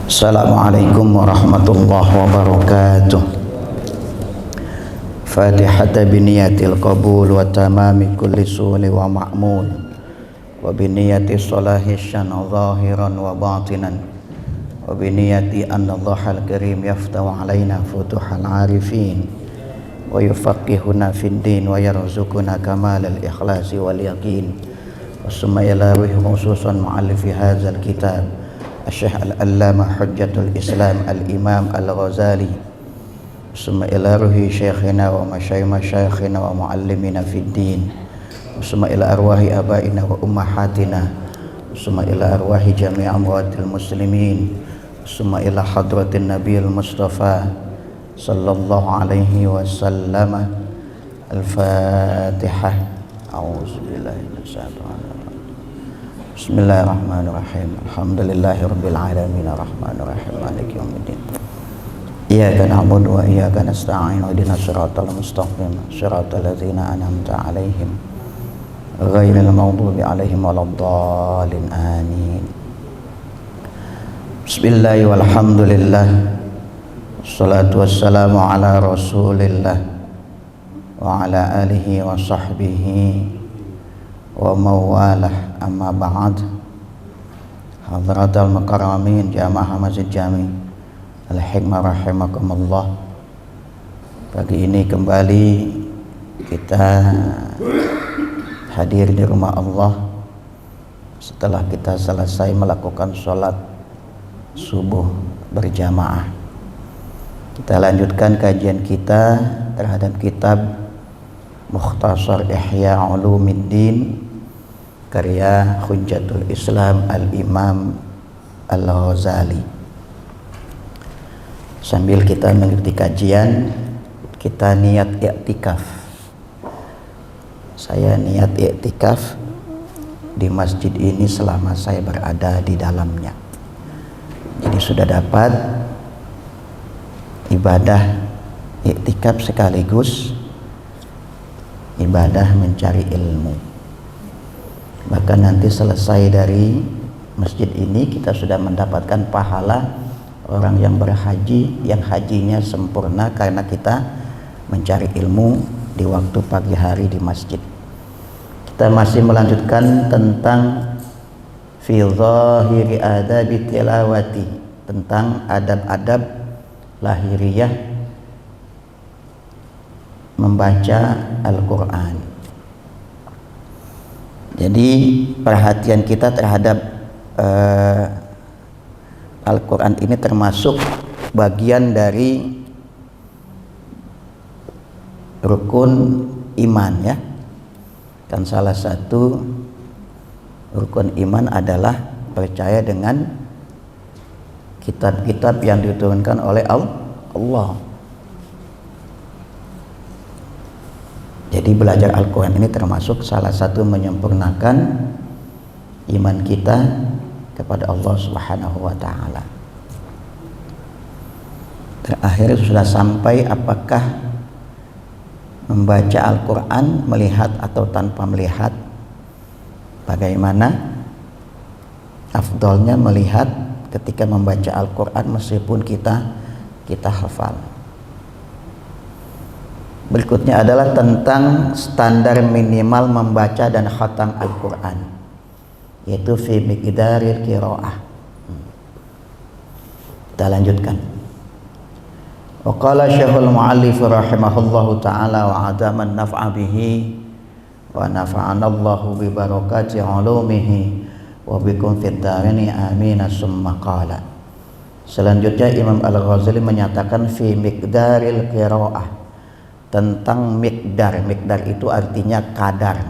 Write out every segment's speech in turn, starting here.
Assalamualaikum warahmatullahi wabarakatuh. Fatihata biniyatil qabul wa tamami kulli suni wa ma'mul wa biniyati salahi syana zahiran wa batinan wa biniyati anna Allahal karim yaftahu alaina futuhal arifin wa yufaqihuna fid din wa yarzuquna kamalal ikhlasi wal yaqin wa summa ila ruhi khususan muallifi hadzal kitab Syekh Al-Allamah Hujjatul Islam Al-Imam Al-Ghazali summa ila ruhi syekhina wa masyayikhina wa muallimina fid din summa ila arwahi abaina wa ummahatina summa ila arwahi jami' amwatil muslimin summa ila hadratin nabiyil mustafa sallallahu alaihi wasallam. Al-Fatihah. A'udzubillahi minasyaitonir rajim. Bismillahirrahmanirrahim. Alhamdulillahirabbil alamin arrahmanir rahim maliki yaumiddin. Iyyaka na'budu wa iyyaka nasta'in ihdinas siratal mustaqim siratal ladzina an'amta 'alaihim ghairil maghdubi 'alaihim waladdallin. Amin. Bismillah walhamdulillah wassalatu wassalamu ala rasulillah wa ala alihi wa sahbihi wa mawalah, amma ba'd. Hadratal mukarramin jamaah Masjid Jami Al-Hikmah rahimakumullah. Pagi ini kembali kita hadir di rumah Allah setelah kita selesai melakukan sholat subuh berjamaah. Kita lanjutkan kajian kita terhadap kitab Mukhtasar Ihya Ulumiddin karya Hujjatul Islam Al-Imam Al-Ghazali. Sambil kita mengikuti kajian, kita niat i'tikaf. Saya niat i'tikaf di masjid ini selama saya berada di dalamnya. Jadi sudah dapat ibadah i'tikaf sekaligus ibadah mencari ilmu. Bahkan nanti selesai dari masjid ini kita sudah mendapatkan pahala orang yang berhaji, yang hajinya sempurna karena kita mencari ilmu di waktu pagi hari di masjid. Kita masih melanjutkan tentang fi dhahiri adabi tilawati, tentang adab-adab lahiriah membaca Al-Quran. Jadi perhatian kita terhadap Al-Quran ini termasuk bagian dari rukun iman, ya. Dan salah satu rukun iman adalah percaya dengan kitab-kitab yang diturunkan oleh Allah. Jadi belajar Al-Quran ini termasuk salah satu menyempurnakan iman kita kepada Allah Subhanahu wa ta'ala. Terakhir sudah sampai apakah membaca Al-Quran melihat atau tanpa melihat. Bagaimana afdolnya melihat ketika membaca Al-Quran meskipun kita hafal. Berikutnya adalah tentang standar minimal membaca dan khatam Al-Quran, yaitu fi miqdaril qiraah. Kita lanjutkan. Wa qala Syekhul Mu'allif rahimahullahu ta'ala wa adaman naf'a bihi wa nafa'ana Allahu bi barakati ulumihi wa bikum fid darini amin summa qala. Selanjutnya Imam Al-Ghazali menyatakan fi miqdaril qiraah, tentang mikdar. Mikdar itu artinya kadar,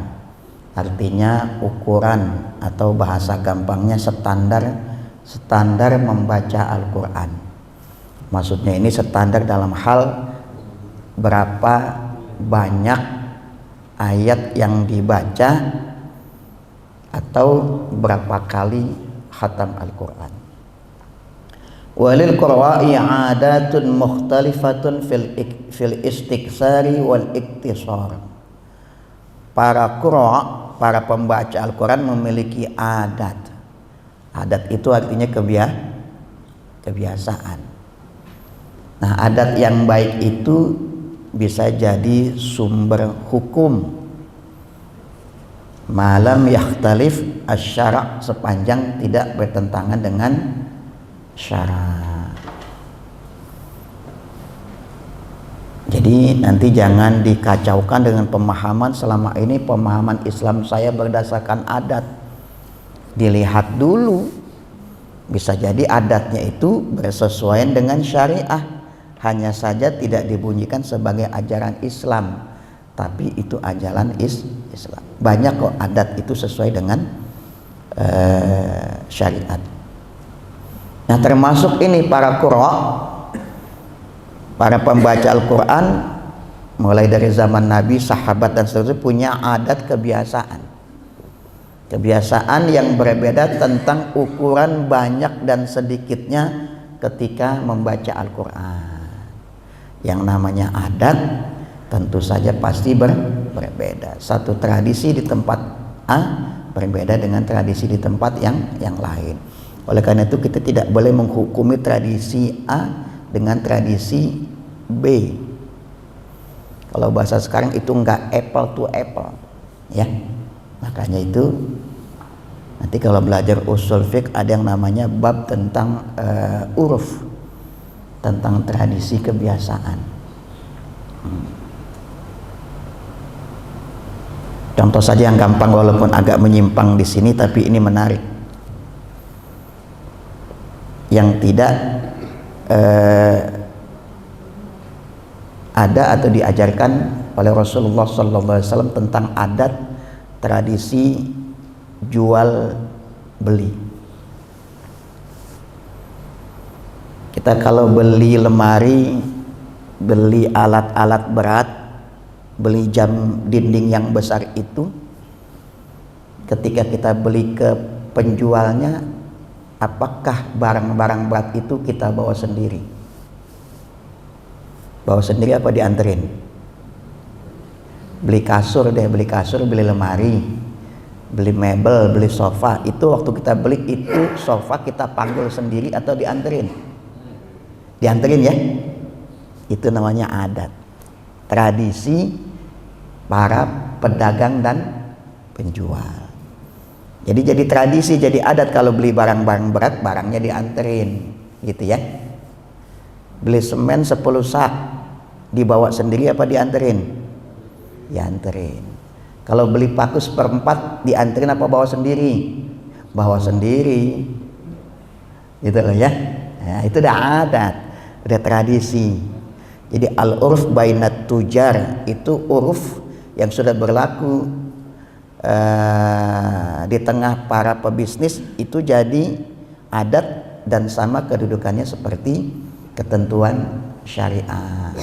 artinya ukuran atau bahasa gampangnya standar membaca Al-Quran. Maksudnya ini standar dalam hal berapa banyak ayat yang dibaca atau berapa kali khatam Al-Quran. Walil qurra'i 'adatun mukhtalifatun fil istiksari wal iktisar. Para qurra, para pembaca Al-Quran memiliki adat. Adat itu artinya kebiasaan. Nah, adat yang baik itu bisa jadi sumber hukum malam yakhtalif asy-syara' sepanjang tidak bertentangan dengan syara'. Jadi nanti jangan dikacaukan dengan pemahaman selama ini pemahaman Islam saya berdasarkan adat. Dilihat dulu, bisa jadi adatnya itu bersesuaian dengan syariah, hanya saja tidak dibunyikan sebagai ajaran Islam, tapi itu ajaran Islam. Banyak kok adat itu sesuai dengan syariat. Nah, termasuk ini para qurra, para pembaca Al-Quran, mulai dari zaman Nabi, sahabat dan seterusnya punya adat kebiasaan yang berbeda tentang ukuran banyak dan sedikitnya ketika membaca Al-Quran. Yang namanya adat tentu saja pasti berbeda. Satu tradisi di tempat A berbeda dengan tradisi di tempat yang lain. Oleh karena itu kita tidak boleh menghukumi tradisi A dengan tradisi B. Kalau bahasa sekarang itu enggak apple to apple, ya. Makanya itu nanti kalau belajar usul fiqh ada yang namanya bab tentang uruf, tentang tradisi kebiasaan. Contoh saja yang gampang walaupun agak menyimpang di sini, tapi ini menarik. Yang tidak ada atau diajarkan oleh Rasulullah SAW tentang adat tradisi jual beli. Kita kalau beli lemari, beli alat-alat berat, beli jam dinding yang besar itu, ketika kita beli ke penjualnya, apakah barang-barang berat itu kita bawa sendiri? Bawa sendiri apa dianterin? Beli kasur, beli lemari, beli mebel, beli sofa, itu waktu kita beli itu sofa kita panggil sendiri atau dianterin? Dianterin, ya. Itu namanya adat, tradisi para pedagang dan penjual. Jadi tradisi, jadi adat kalau beli barang-barang berat, barangnya dianterin, gitu ya. Beli semen 10 sak, dibawa sendiri apa dianterin? Dianterin. Kalau beli paku 1/4, dianterin apa bawa sendiri? Bawa sendiri. Gitu loh, ya. Nah, itu udah adat, udah tradisi. Jadi al-urf bainat tujar, itu uruf yang sudah berlaku di tengah para pebisnis, itu jadi adat dan sama kedudukannya seperti ketentuan syariah.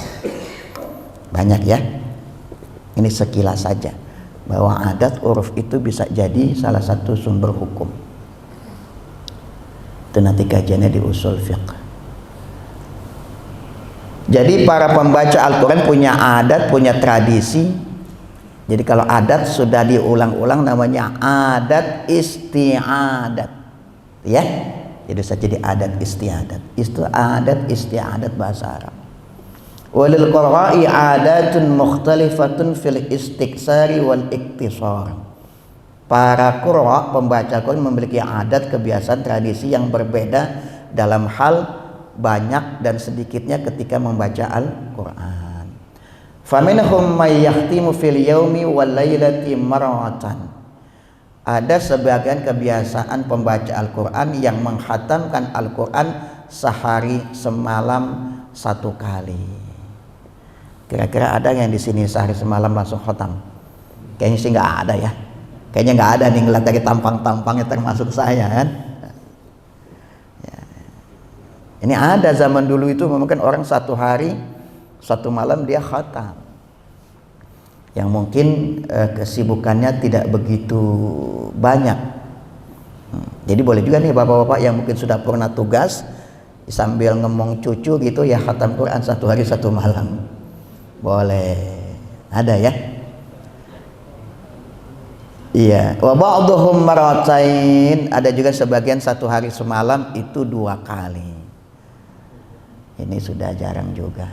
Banyak, ya. Ini sekilas saja bahwa adat uruf itu bisa jadi salah satu sumber hukum. Itu nanti kajiannya di usul fiqh. Jadi para pembaca Al-Quran punya adat, punya tradisi. Jadi kalau adat sudah diulang-ulang namanya adat istiadat, ya. Jadi bisa jadi adat istiadat. Itu adat istiadat bahasa Arab. Walil qurra'i adatun mukhtalifatun fil istiqsari wal iktisar. Para qurra, pembaca Quran, memiliki adat, kebiasaan, tradisi yang berbeda dalam hal banyak dan sedikitnya ketika membaca Al-Quran. Faminhum may yahtimu fil yaumi wal lailati marratan. Ada sebagian kebiasaan pembaca Al-Quran yang menghatamkan Al-Quran sehari semalam 1 kali. Kira-kira ada yang di sini sehari semalam langsung khatam? Kayaknya sih nggak ada, ya. Kayaknya nggak ada nih, ngeliat dari tampang-tampangnya termasuk saya, kan. Ya. Ini ada zaman dulu itu mungkin orang 1 hari 1 malam dia khatam, yang mungkin kesibukannya tidak begitu banyak. Jadi boleh juga nih bapak-bapak yang mungkin sudah pernah tugas sambil ngomong cucu gitu, ya khatam Quran 1 hari 1 malam. Boleh, ada, ya. Iya, wa ba'dhum maratain, ada juga sebagian 1 hari semalam itu 2 kali. Ini sudah jarang juga.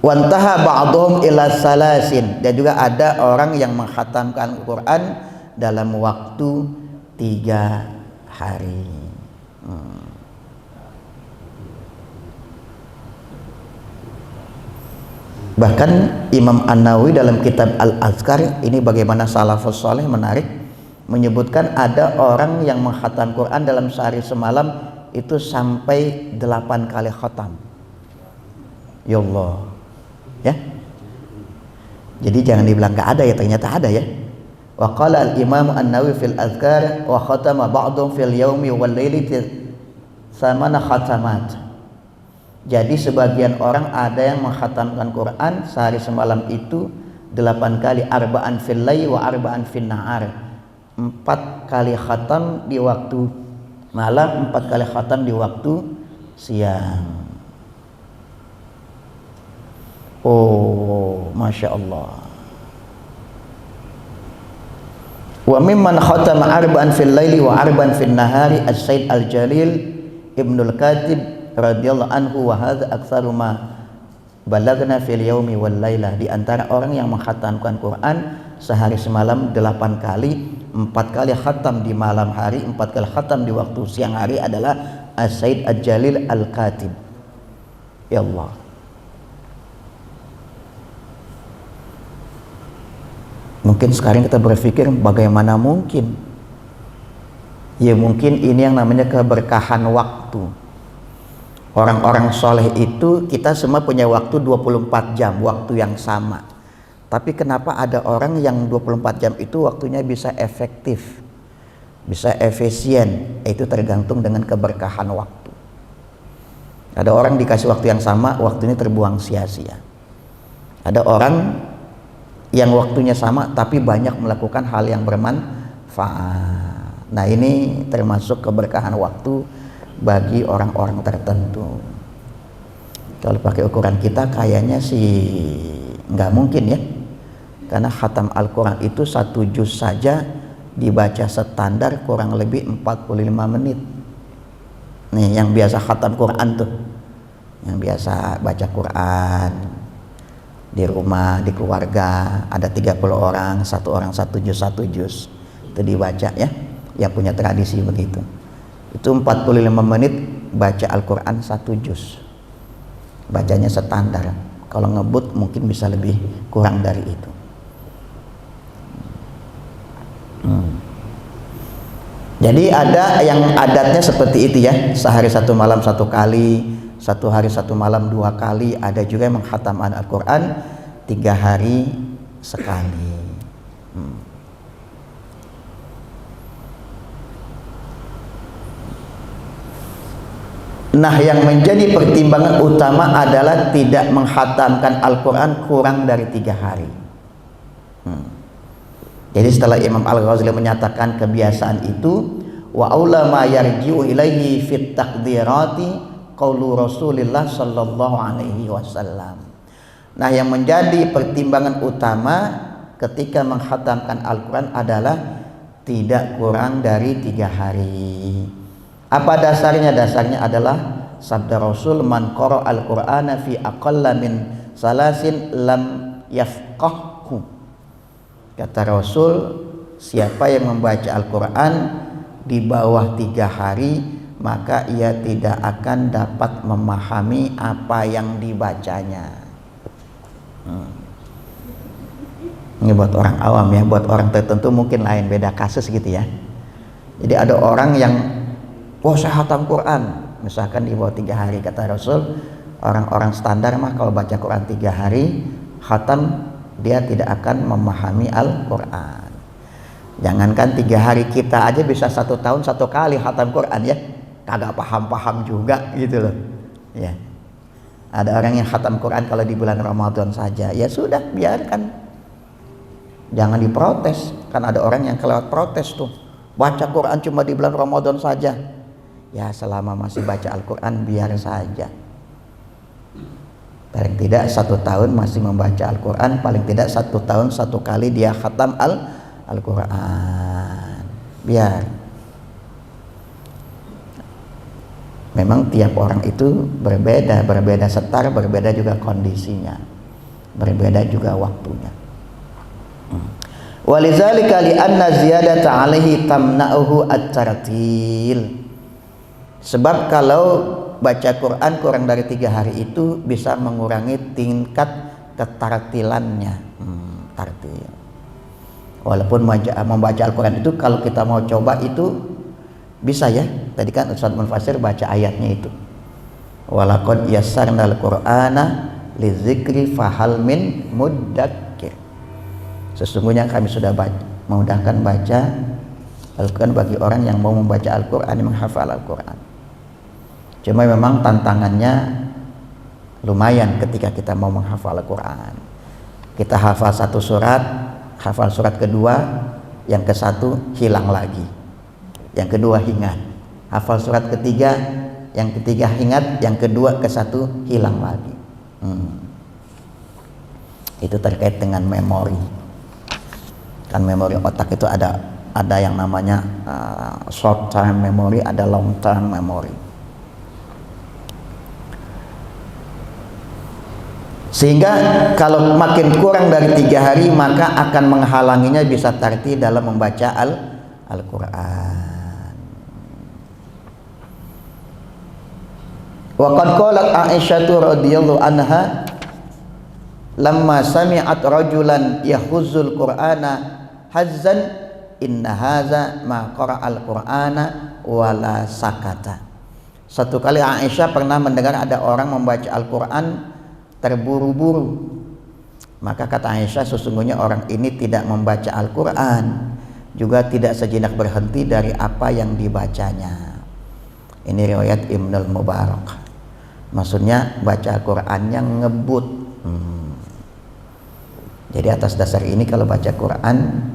Wantaha ba'dhum ila salasin, dan juga ada orang yang menghatamkan Al-Quran dalam waktu 3 hari. Bahkan Imam An-Nawawi dalam kitab Al-Azkar ini, bagaimana salafus saleh menarik, menyebutkan ada orang yang menghatam Quran dalam sehari semalam itu sampai 8 kali khatam. Ya Allah, ya. Jadi jangan dibilang gak ada ya, ternyata ada ya. Wa qala al-Imam An-Nawawi fil Azkar wa khatama ba'dhum fil yaumi wal laili samana khatamat. Jadi sebagian orang ada yang menghatamkan Quran sehari semalam itu 8 kali, arba'an fil lail wa arba'an fin nahar. 4 kali khatam di waktu malam, 4 kali khatam di waktu siang. Oh, Masya Allah. Wa mimman khatama arba'an fil laili wa arba'an fin nahari as-Said al-Jalil Ibnul Katib radhiyallahu anhu, wa hadza aktsaru ma balagna fil yaumi wal laila. Di antara orang yang menghatamkan Quran sehari semalam 8 kali, 4 kali khatam di malam hari, 4 kali khatam di waktu siang hari adalah as-Said al-Jalil al-Katib. Ya Allah. Mungkin sekarang kita berpikir bagaimana mungkin? Ya mungkin ini yang namanya keberkahan waktu. Orang-orang soleh itu kita semua punya waktu 24 jam, waktu yang sama. Tapi kenapa ada orang yang 24 jam itu waktunya bisa efektif, bisa efisien? Itu tergantung dengan keberkahan waktu. Ada orang dikasih waktu yang sama, waktunya terbuang sia-sia. Ada orang yang waktunya sama tapi banyak melakukan hal yang bermanfaat. Nah, ini termasuk keberkahan waktu bagi orang-orang tertentu. Kalau pakai ukuran kita kayaknya sih nggak mungkin ya, karena khatam Al-Quran itu 1 juz saja dibaca standar kurang lebih 45 menit. Nih yang biasa khatam Quran tuh, yang biasa baca Quran di rumah, di keluarga, ada 30 orang, 1 orang 1 juz itu dibaca ya, yang punya tradisi begitu. Itu 45 menit baca Al-Quran 1 juz, bacanya standar. Kalau ngebut mungkin bisa lebih kurang dari itu. Jadi ada yang adatnya seperti itu ya, sehari 1 malam 1 kali, 1 hari 1 malam 2 kali. Ada juga yang menghatam Al-Quran 3 hari sekali. Nah, yang menjadi pertimbangan utama adalah tidak menghatamkan Al-Quran kurang dari 3 hari. Jadi setelah Imam Al-Ghazali menyatakan kebiasaan itu, wa aula ma yarji'u ilaihi fit taqdirati qaulu Rasulillah sallallahu alaihi wasallam. Nah, yang menjadi pertimbangan utama ketika menghatamkan Al-Quran adalah tidak kurang dari 3 hari. Apa dasarnya? Dasarnya adalah sabda Rasul, man qara al-Qur'ana fi aqalla min salasin lam yafqahhu. Kata Rasul, siapa yang membaca Al-Quran di bawah 3 hari, maka ia tidak akan dapat memahami apa yang dibacanya. Ini buat orang awam ya, buat orang tertentu mungkin lain, beda kasus gitu ya. Jadi ada orang yang, wah saya khatam Quran, misalkan di bawah 3 hari. Kata Rasul, orang-orang standar mah kalau baca Quran 3 hari khatam, dia tidak akan memahami Al-Quran. Jangankan 3 hari, kita aja bisa 1 tahun 1 kali khatam Quran ya, kagak paham-paham juga gitu loh ya. Ada orang yang khatam Quran kalau di bulan Ramadan saja, ya sudah biarkan, jangan diprotes. Kan ada orang yang kelewat protes tuh, baca Quran cuma di bulan Ramadan saja. Ya selama masih baca Al-Quran biar saja. Paling tidak 1 tahun masih membaca Al-Quran, paling tidak 1 tahun 1 kali dia khatam Al-Quran. Biar. Memang tiap orang itu berbeda setara, berbeda juga kondisinya, berbeda juga waktunya. Walizalika li'anna ziyadata alaihi tamna'uhu at-tartil. Sebab kalau baca Quran kurang dari 3 hari itu bisa mengurangi tingkat ketartilannya. Tartil. Walaupun membaca Al-Quran itu kalau kita mau coba itu bisa ya. Tadi kan Ustaz Munfasir baca ayatnya itu. Walaqad yassarnal Qur'ana lizikri fahal min muddakir. Sesungguhnya kami sudah memudahkan baca Al-Quran bagi orang yang mau membaca Al-Quran, menghafal Al-Quran. Cuma memang tantangannya lumayan ketika kita mau menghafal Al-Quran. Kita hafal satu surat, hafal surat kedua, yang ke satu hilang lagi, yang kedua ingat. Hafal surat ketiga, yang ketiga ingat, yang kedua ke satu hilang lagi. Itu terkait dengan memori. Kan memori otak itu ada yang namanya short term memory, ada long term memory. Sehingga kalau makin kurang dari 3 hari maka akan menghalanginya bisa tartil dalam membaca Al-Quran. Wa qad qalat Aisyah radhiyallahu anha lamma sami'at rajulan yahuzzul Qur'ana hazzan inna haza ma qara'al Qur'ana wala sakata. Satu kali Aisyah pernah mendengar ada orang membaca Al-Quran terburu-buru. Maka kata Aisyah, sesungguhnya orang ini tidak membaca Al-Quran, juga tidak sejenak berhenti dari apa yang dibacanya. Ini riwayat Ibnul Mubarak. Maksudnya baca Al-Quran yang ngebut. Jadi atas dasar ini kalau baca Quran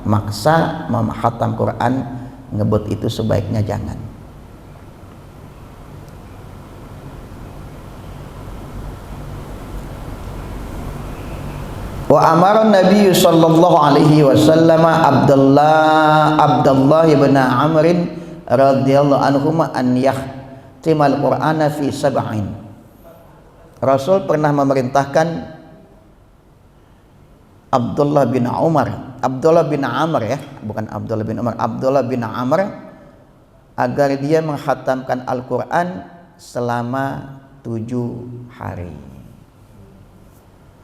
maksa menghatam Quran ngebut itu sebaiknya jangan. Wa amara Nabi sallallahu alaihi wasallam Abdullah bin Amr radhiyallahu anhuma an yahtimal Qur'ana fi sab'in. Rasul pernah memerintahkan Abdullah bin Amr ya, bukan Abdullah bin Umar, Abdullah bin Amr agar dia menghatamkan Al-Quran selama 7 hari.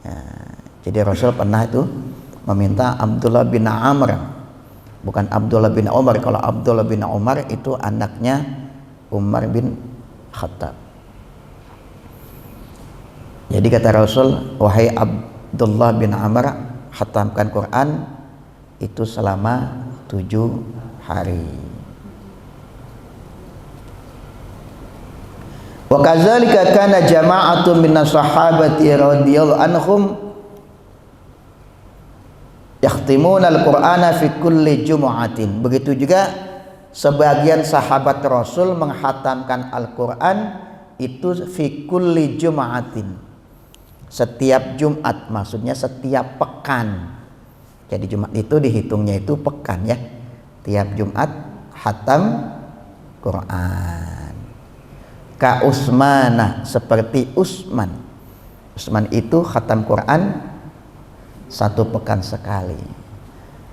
Ya, jadi Rasul pernah itu meminta Abdullah bin Amr, bukan Abdullah bin Umar. Kalau Abdullah bin Umar itu anaknya Umar bin Khattab. Jadi kata Rasul, wahai Abdullah bin Amr, khatamkan Quran itu selama 7 hari. Wa kadzalika kana jama'atun minas sahabati radhiyallahu anhum yakhtimuna al-Qur'ana fi kulli jumu'atin. Begitu juga sebagian sahabat Rasul menghatamkan Al-Quran itu fi kulli jumu'atin, setiap Jumat, maksudnya setiap pekan. Jadi Jumat itu dihitungnya itu pekan ya, tiap Jumat hatam Quran. Ka Utsmanah, seperti Utsman itu khatam Quran 1 pekan sekali.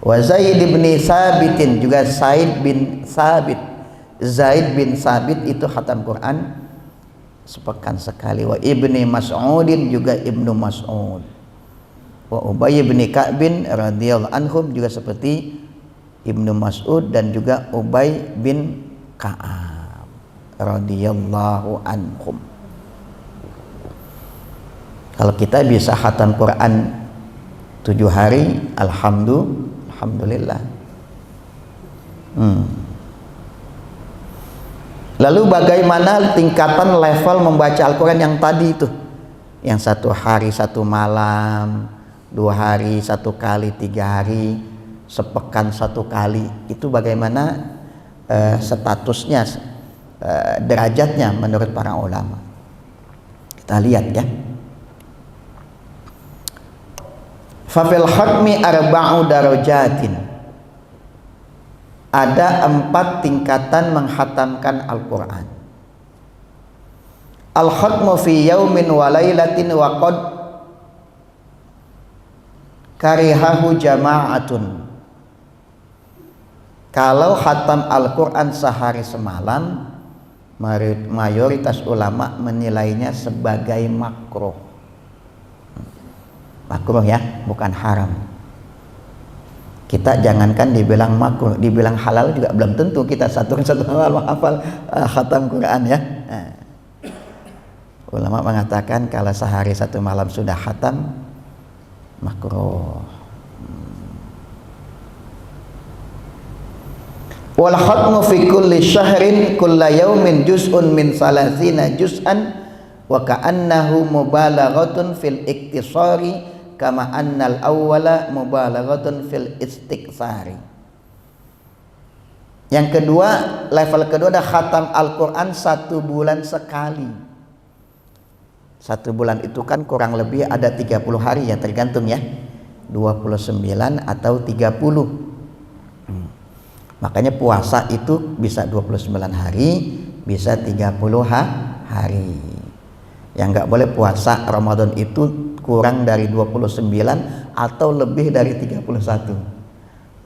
Wa Zaid bin Sabitin, juga Zaid bin Sabit itu khatam Quran sepekan sekali. Wa Ibni Mas'udin, juga Ibnu Mas'ud. Wa Ubay bin Ka'bin radhiyallahu anhum, juga seperti Ibnu Mas'ud dan juga Ubay bin Ka'ab radhiyallahu anhum. Kalau kita bisa khatam Quran 7 hari, alhamdulillah. Lalu bagaimana tingkatan level membaca Al-Quran yang tadi itu, yang 1 hari 1 malam, 2 hari 1 kali, 3 hari, sepekan 1 kali, itu bagaimana statusnya, derajatnya menurut para ulama? Kita lihat ya. Fafil khatmi arba'u darajatin. Ada 4 tingkatan menghatamkan Al-Quran. Al-khatmu fi yaumin wa lailatin wa qad karihahu jama'atun. Kalau khatam Al-Quran sehari semalam, mayoritas ulama menilainya sebagai makruh. Makruh ya, bukan haram. Kita jangankan dibilang makruh, dibilang halal juga belum tentu kita satu malam menghafal khatam Quran ya. Ulama mengatakan kalau sehari 1 malam sudah khatam, makruh. Wal khatmu fi kulli syahrin kulla yaumin juz'un min salasina juz'an wa ka'annahu mubalaghatun fil iktisari kama annal awwala mubalaghatun fil istiqsari. Yang kedua, level kedua ada khatam Al-Quran 1 bulan sekali. 1 bulan itu kan kurang lebih ada 30 hari ya, tergantung ya, 29 atau 30. Makanya puasa itu bisa 29 hari, bisa 30 hari. Yang nggak boleh puasa Ramadan itu kurang dari 29 atau lebih dari 31.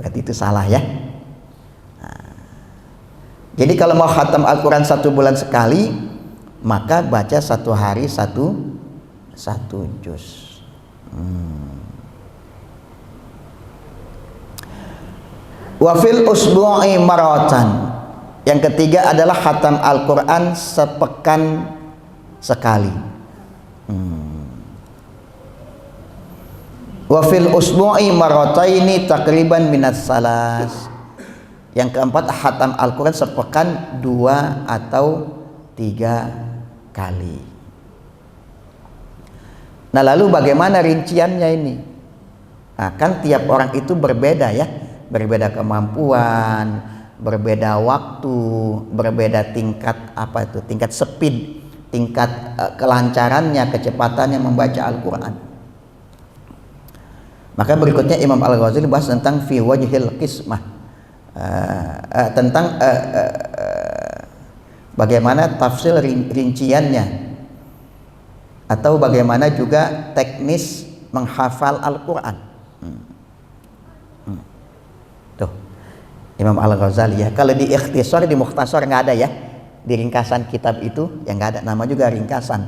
Berarti itu salah ya. Nah, jadi kalau mau khatam Al-Quran 1 bulan sekali, maka baca 1 hari 1 juz. Wafil usbu'i maratan. Yang ketiga adalah khatam Al-Quran sepekan sekali. Wafil usbu'i marataini takriban minas salas. Yang keempat, khatam Al-Quran sepekan 2 atau 3 kali. Nah, lalu bagaimana rinciannya ini? Nah, kan tiap orang itu berbeda ya, berbeda kemampuan, berbeda waktu, berbeda tingkat tingkat speed, tingkat kelancarannya, kecepatannya membaca Al-Quran. Maka berikutnya Imam Al-Ghazali bahas tentang fi wajhil qismah, tentang bagaimana tafsir rinciannya, atau bagaimana juga teknis menghafal Al-Quran. Tuh Imam Al-Ghazali ya. Kalau di ikhtisar, di mukhtasar nggak ada ya, di ringkasan kitab itu yang nggak ada, nama juga ringkasan.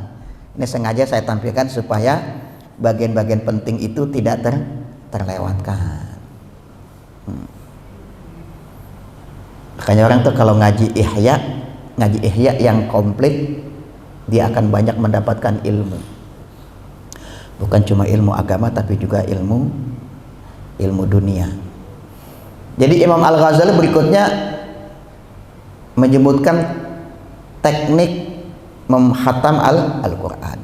Ini sengaja saya tampilkan supaya bagian-bagian penting itu tidak terlewatkan. Makanya orang tuh kalau ngaji ihya yang komplit, dia akan banyak mendapatkan ilmu. Bukan cuma ilmu agama, tapi juga ilmu dunia. Jadi Imam Al-Ghazali berikutnya menyebutkan teknik menghatam Al-Quran.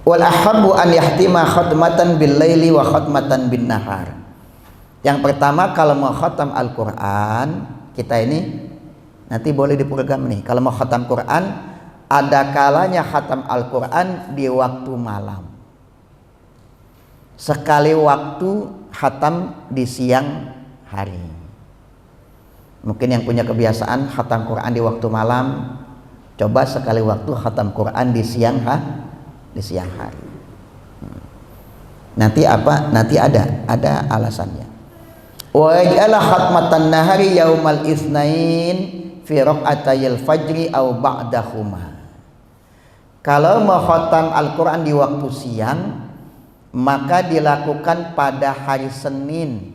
Wal ahabbu an yahtima khatmatan bil laili wa khatmatan bin nahar. Yang pertama, kalau mau khatam Al-Quran, kita ini nanti boleh diprogram nih. Kalau mau khatam Quran, ada kalanya khatam Al-Quran di waktu malam. Sekali waktu khatam di siang hari. Mungkin yang punya kebiasaan khatam Quran di waktu malam, coba sekali waktu khatam Quran di siang hari. Nanti apa? Nanti ada alasannya. Wa yaj'ala khatmatan nahari yaumal itsnain fi raq'atayil fajri aw ba'dahuma. Kalau mau khatam Al-Quran di waktu siang, maka dilakukan pada hari Senin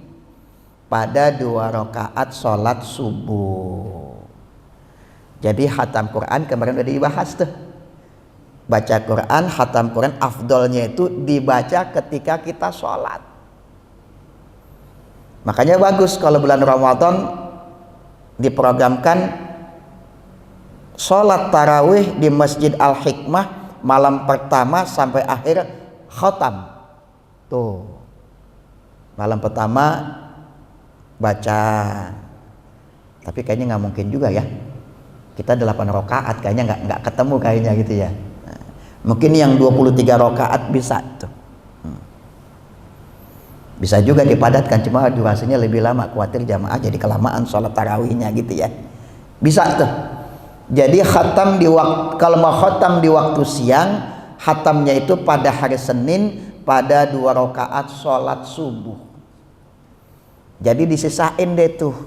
pada 2 rakaat sholat subuh. Jadi khatam Quran kemarin udah dibahas tuh. Baca Quran, khatam Quran afdolnya itu dibaca ketika kita sholat. Makanya bagus kalau bulan Ramadan diprogramkan sholat tarawih di Masjid Al-Hikmah malam pertama sampai akhir khatam. Tuh, malam pertama baca, tapi kayaknya nggak mungkin juga ya. Kita 8 rakaat kayaknya nggak ketemu kayaknya gitu ya. Mungkin yang 23 rakaat bisa tuh. Bisa juga dipadatkan, cuma durasinya lebih lama, khawatir jamaah jadi kelamaan sholat tarawihnya gitu ya. Bisa tuh. Jadi khatam di waktu, kalau mau khatam di waktu siang, khatamnya itu pada hari Senin pada 2 rakaat sholat subuh. Jadi disisain deh tuh.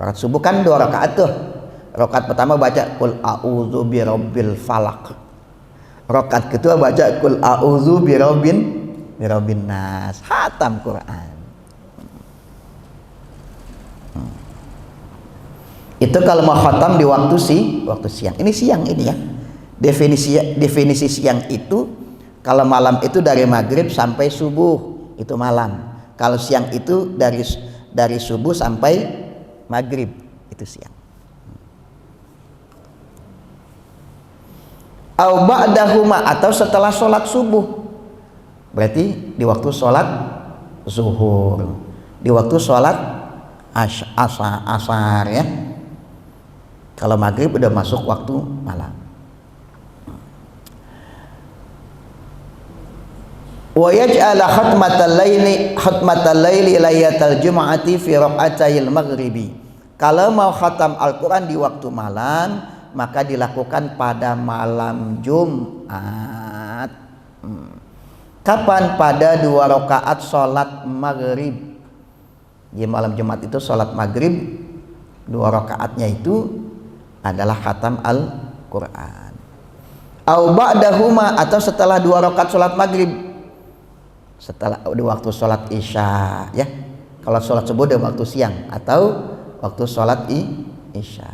Rakaat subuh kan 2 rakaat tuh. Rakaat pertama baca qul a'udzu birabbil falaq. Rakaat kedua baca qul a'udzu birabbin nas. Khatam Quran. Itu kalau mau khatam di waktu siang. Ini siang ini ya. Definisi siang itu kalau malam itu dari maghrib sampai subuh, itu malam. Kalau siang itu dari subuh sampai maghrib, itu siang. Au ba'dahuma, atau setelah sholat subuh, berarti di waktu sholat zuhur, di waktu sholat asar ya. Kalau maghrib udah masuk waktu malam. Wa yaj'ala khatmatal laili laylatal jum'ati fi raq'atayil maghribi. Kalau mau khatam Al-Qur'an di waktu malam, maka dilakukan pada malam Jumat. Kapan? Pada 2 rakaat sholat maghrib. Di malam Jumat itu sholat maghrib, 2 rakaatnya itu adalah khatam Al-Quran. Au ba'dahuma, atau setelah 2 rakaat sholat maghrib, setelah di waktu sholat isya ya. Kalau sholat subuh di waktu siang, atau waktu sholat isya.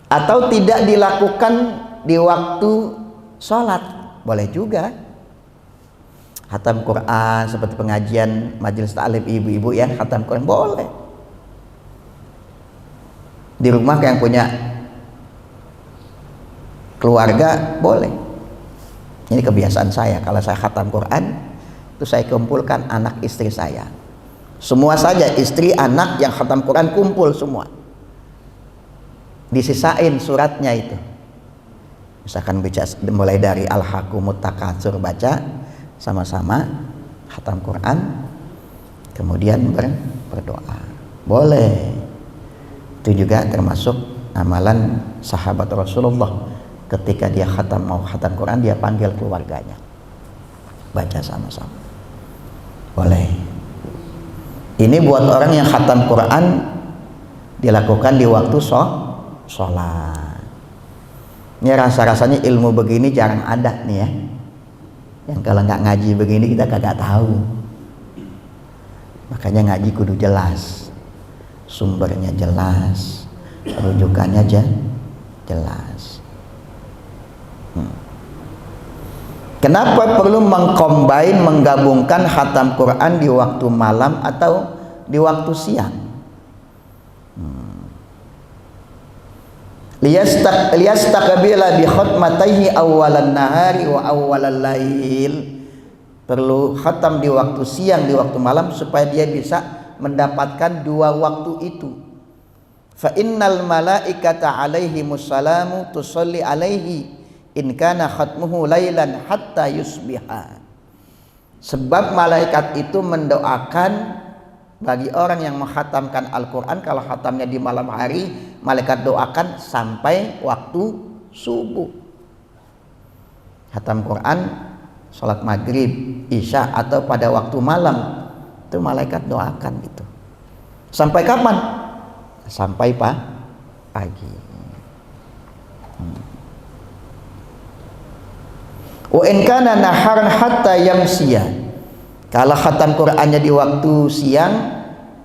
Atau tidak dilakukan di waktu sholat, boleh juga. Khatam Quran seperti pengajian majelis ta'lim ibu-ibu ya, khatam Quran boleh. Di rumah yang punya keluarga boleh. Ini kebiasaan saya, kalau saya khatam Quran itu saya kumpulkan anak istri saya. Semua saja, istri, anak yang khatam Quran kumpul semua. Disisain suratnya itu. Misalkan baca mulai dari Al-Hakumut Takatsur, baca sama-sama khatam Quran, kemudian berdoa. Boleh. Itu juga termasuk amalan sahabat Rasulullah. Ketika dia mau khatam Quran, dia panggil keluarganya, baca sama-sama. Boleh. Ini buat orang yang khatam Quran dilakukan di waktu sholat. Ini rasa-rasanya ilmu begini jarang ada nih ya. Yang kalau nggak ngaji begini kita kagak tahu. Makanya ngaji kudu jelas, sumbernya jelas, rujukannya jelas. Kenapa perlu menggabungkan khatam Quran di waktu malam atau di waktu siang? Liyastaqbila bi khatmatayhi awwalan nahari wa awwalal lail. Perlu khatam di waktu siang, di waktu malam, supaya dia bisa mendapatkan 2 waktu itu. Fa innal malaikata alaihimus salamu tusalli alaihi in kana khatmuhu lailan hatta yusbiha. Sebab malaikat itu mendoakan bagi orang yang menghatamkan Al-Quran. Kalau khatamnya di malam hari, malaikat doakan sampai waktu subuh. Khatam Quran sholat maghrib, isya, atau pada waktu malam, itu malaikat doakan itu. Sampai kapan? Sampai pagi. Wa in kana naharan hatta yamsiya. Kalau khatam Qur'annya di waktu siang,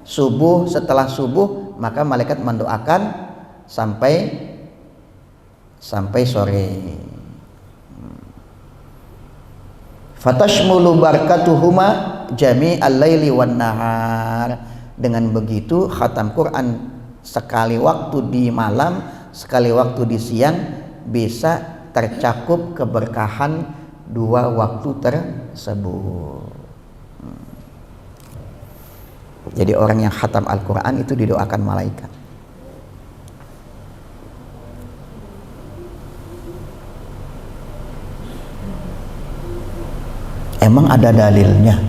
subuh, setelah subuh, maka malaikat mendoakan sampai sore. Fatashmulu barakatuhuma jami'al laili wan nahar. Dengan begitu khatam Quran sekali waktu di malam, sekali waktu di siang, bisa tercakup keberkahan 2 waktu tersebut. Jadi orang yang khatam Al-Quran itu didoakan malaikat. Emang ada dalilnya?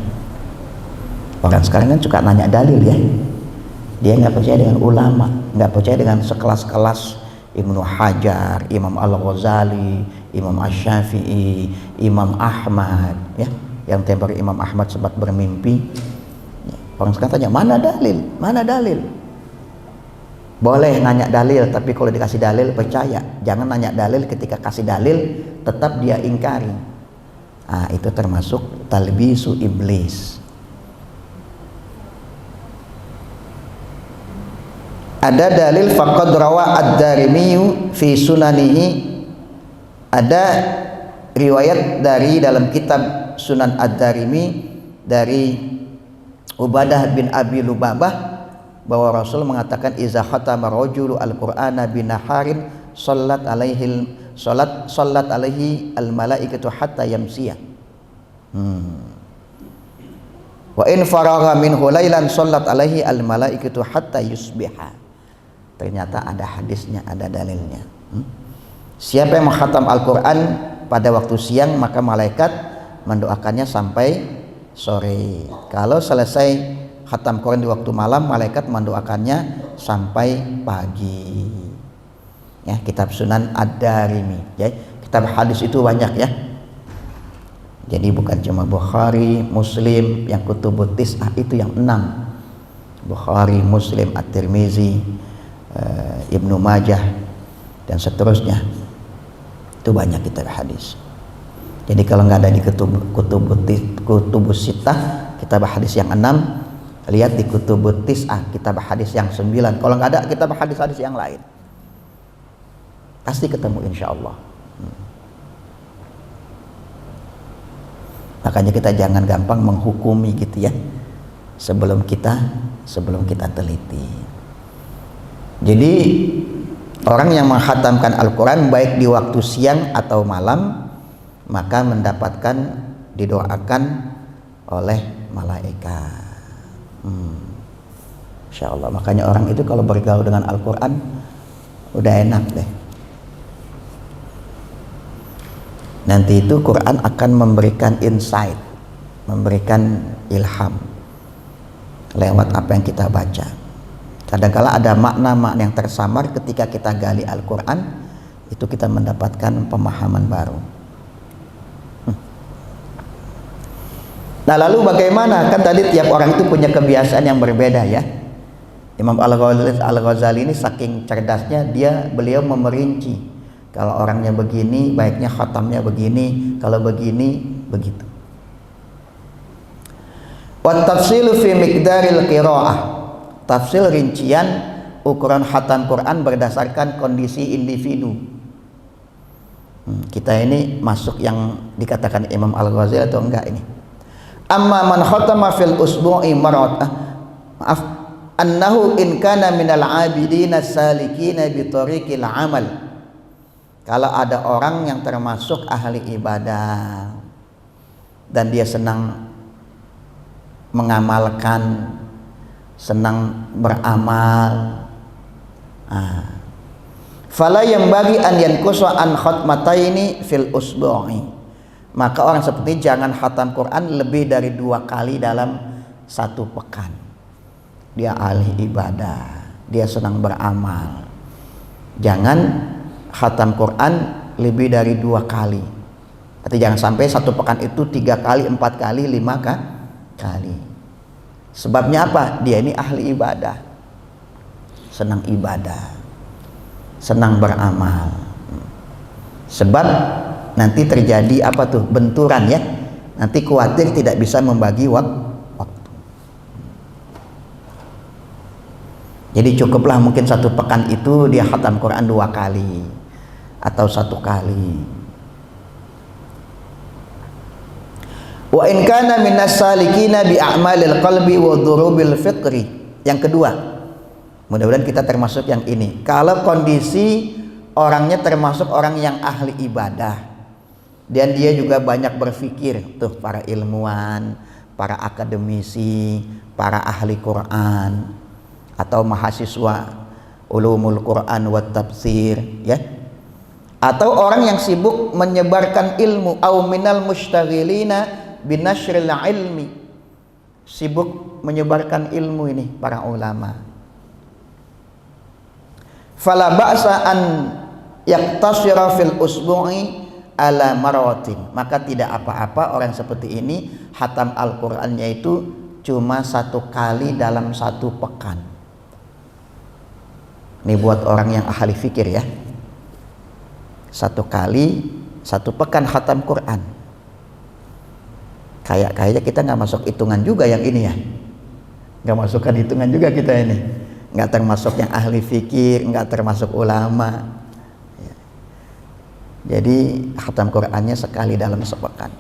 Orang sekarang kan suka nanya dalil ya. Dia nggak percaya dengan ulama, nggak percaya dengan sekelas-kelas Ibnu Hajar, Imam Al-Ghazali, Imam Asy-Syafi'i, Imam Ahmad, ya, yang tempo Imam Ahmad sempat bermimpi. Orang sekarang tanya, mana dalil? Mana dalil? Boleh nanya dalil, tapi kalau dikasih dalil percaya. Jangan nanya dalil ketika kasih dalil tetap dia ingkari. Nah, itu termasuk talbisu iblis. Ada dalil faqad rawa ad-Darimi fi sunanihi, ada riwayat dari dalam kitab Sunan ad-Darimi dari Ubadah bin Abi Lubabah bahwa Rasul mengatakan iza khatama rajulu al-Qur'ana binaharin sallat alaihi al-malaikatu hatta yamsiya. Wa in faragha minhu lailan sallat alaihi al-malaikatu hatta yusbiha. Ternyata ada hadisnya, ada dalilnya. Siapa yang mengkhatam Al-Quran pada waktu siang, maka malaikat mendoakannya sampai sore. Kalau selesai khatam Quran di waktu malam, malaikat mendoakannya sampai pagi. Ya, kitab Sunan Ad-Darimi. Ya, kitab hadis itu banyak ya. Jadi bukan cuma Bukhari, Muslim, yang kutubut tis'ah itu yang 6. Bukhari, Muslim, At-Tirmizi, Ibnu Majah dan seterusnya. Itu banyak kitab hadis. Jadi kalau nggak ada di kutubus sittah, kitab hadis yang 6, lihat di kutubut tis'ah, kitab hadis yang 9. Kalau nggak ada kitab hadis-hadis yang lain, pasti ketemu insya Allah. Makanya kita jangan gampang menghukumi gitu ya, sebelum kita teliti. Jadi orang yang menghatamkan Al-Quran baik di waktu siang atau malam, maka mendapatkan, didoakan oleh malaikat. Insya Allah. Makanya orang itu kalau bergaul dengan Al-Quran udah enak deh. Nanti itu Quran akan memberikan insight, memberikan ilham lewat apa yang kita baca. Kadang-kala ada makna-makna yang tersamar ketika kita gali Al-Quran, itu kita mendapatkan pemahaman baru. Nah lalu bagaimana? Kan tadi tiap orang itu punya kebiasaan yang berbeda ya. Imam Al-Ghazali ini saking cerdasnya, beliau memerinci. Kalau orangnya begini, baiknya khatamnya begini, kalau begini, begitu. Wa tafsilu fi miqdaril qiraah. Tafsir rincian ukuran khatam Quran berdasarkan kondisi individu. Kita ini masuk yang dikatakan Imam Al-Ghazali atau enggak ini? Amma man khatama fil usbu'i annahu in kana minal abidina salikina bi tariqil amal. Kalau ada orang yang termasuk ahli ibadah dan dia senang mengamalkan, senang beramal, fala yang bagi an yanqusa an khatmataini fil usbu'i, maka orang seperti jangan khatam Quran lebih dari 2 kali dalam 1 pekan. Dia ahli ibadah, dia senang beramal, jangan khatam Quran lebih dari 2 kali. Artinya jangan sampai 1 pekan itu 3 kali, 4 kali, 5 kali. Sebabnya apa? Dia ini ahli ibadah, senang ibadah, senang beramal. Sebab nanti terjadi apa tuh? Benturan ya. Nanti khawatir tidak bisa membagi waktu. Jadi cukuplah mungkin 1 pekan itu dia khatam Quran 2 kali atau 1 kali. Wa in kana minas salikina bi a'malil qalbi wa dhurubil fikri. Yang kedua, mudah-mudahan kita termasuk yang ini. Kalau kondisi orangnya termasuk orang yang ahli ibadah dan dia juga banyak berpikir, tuh para ilmuwan, para akademisi, para ahli Quran atau mahasiswa ulumul Quran wa tafsir ya. Atau orang yang sibuk menyebarkan ilmu, au minal mustaghilina binashril ilmi, sibuk menyebarkan ilmu ini para ulama. Fala ba'sa an yaktasira fil usbu'i ala maratin. Maka tidak apa-apa orang seperti ini hatam Al-Qur'annya itu cuma 1 kali dalam 1 pekan. Ini buat orang yang ahli fikir ya. 1 kali 1 pekan hatam Quran. Kayaknya kita nggak masuk hitungan juga yang ini ya. Nggak masukkan hitungan juga kita ini. Nggak termasuk yang ahli fikir, nggak termasuk ulama. Jadi khatam Qurannya sekali dalam sepekan.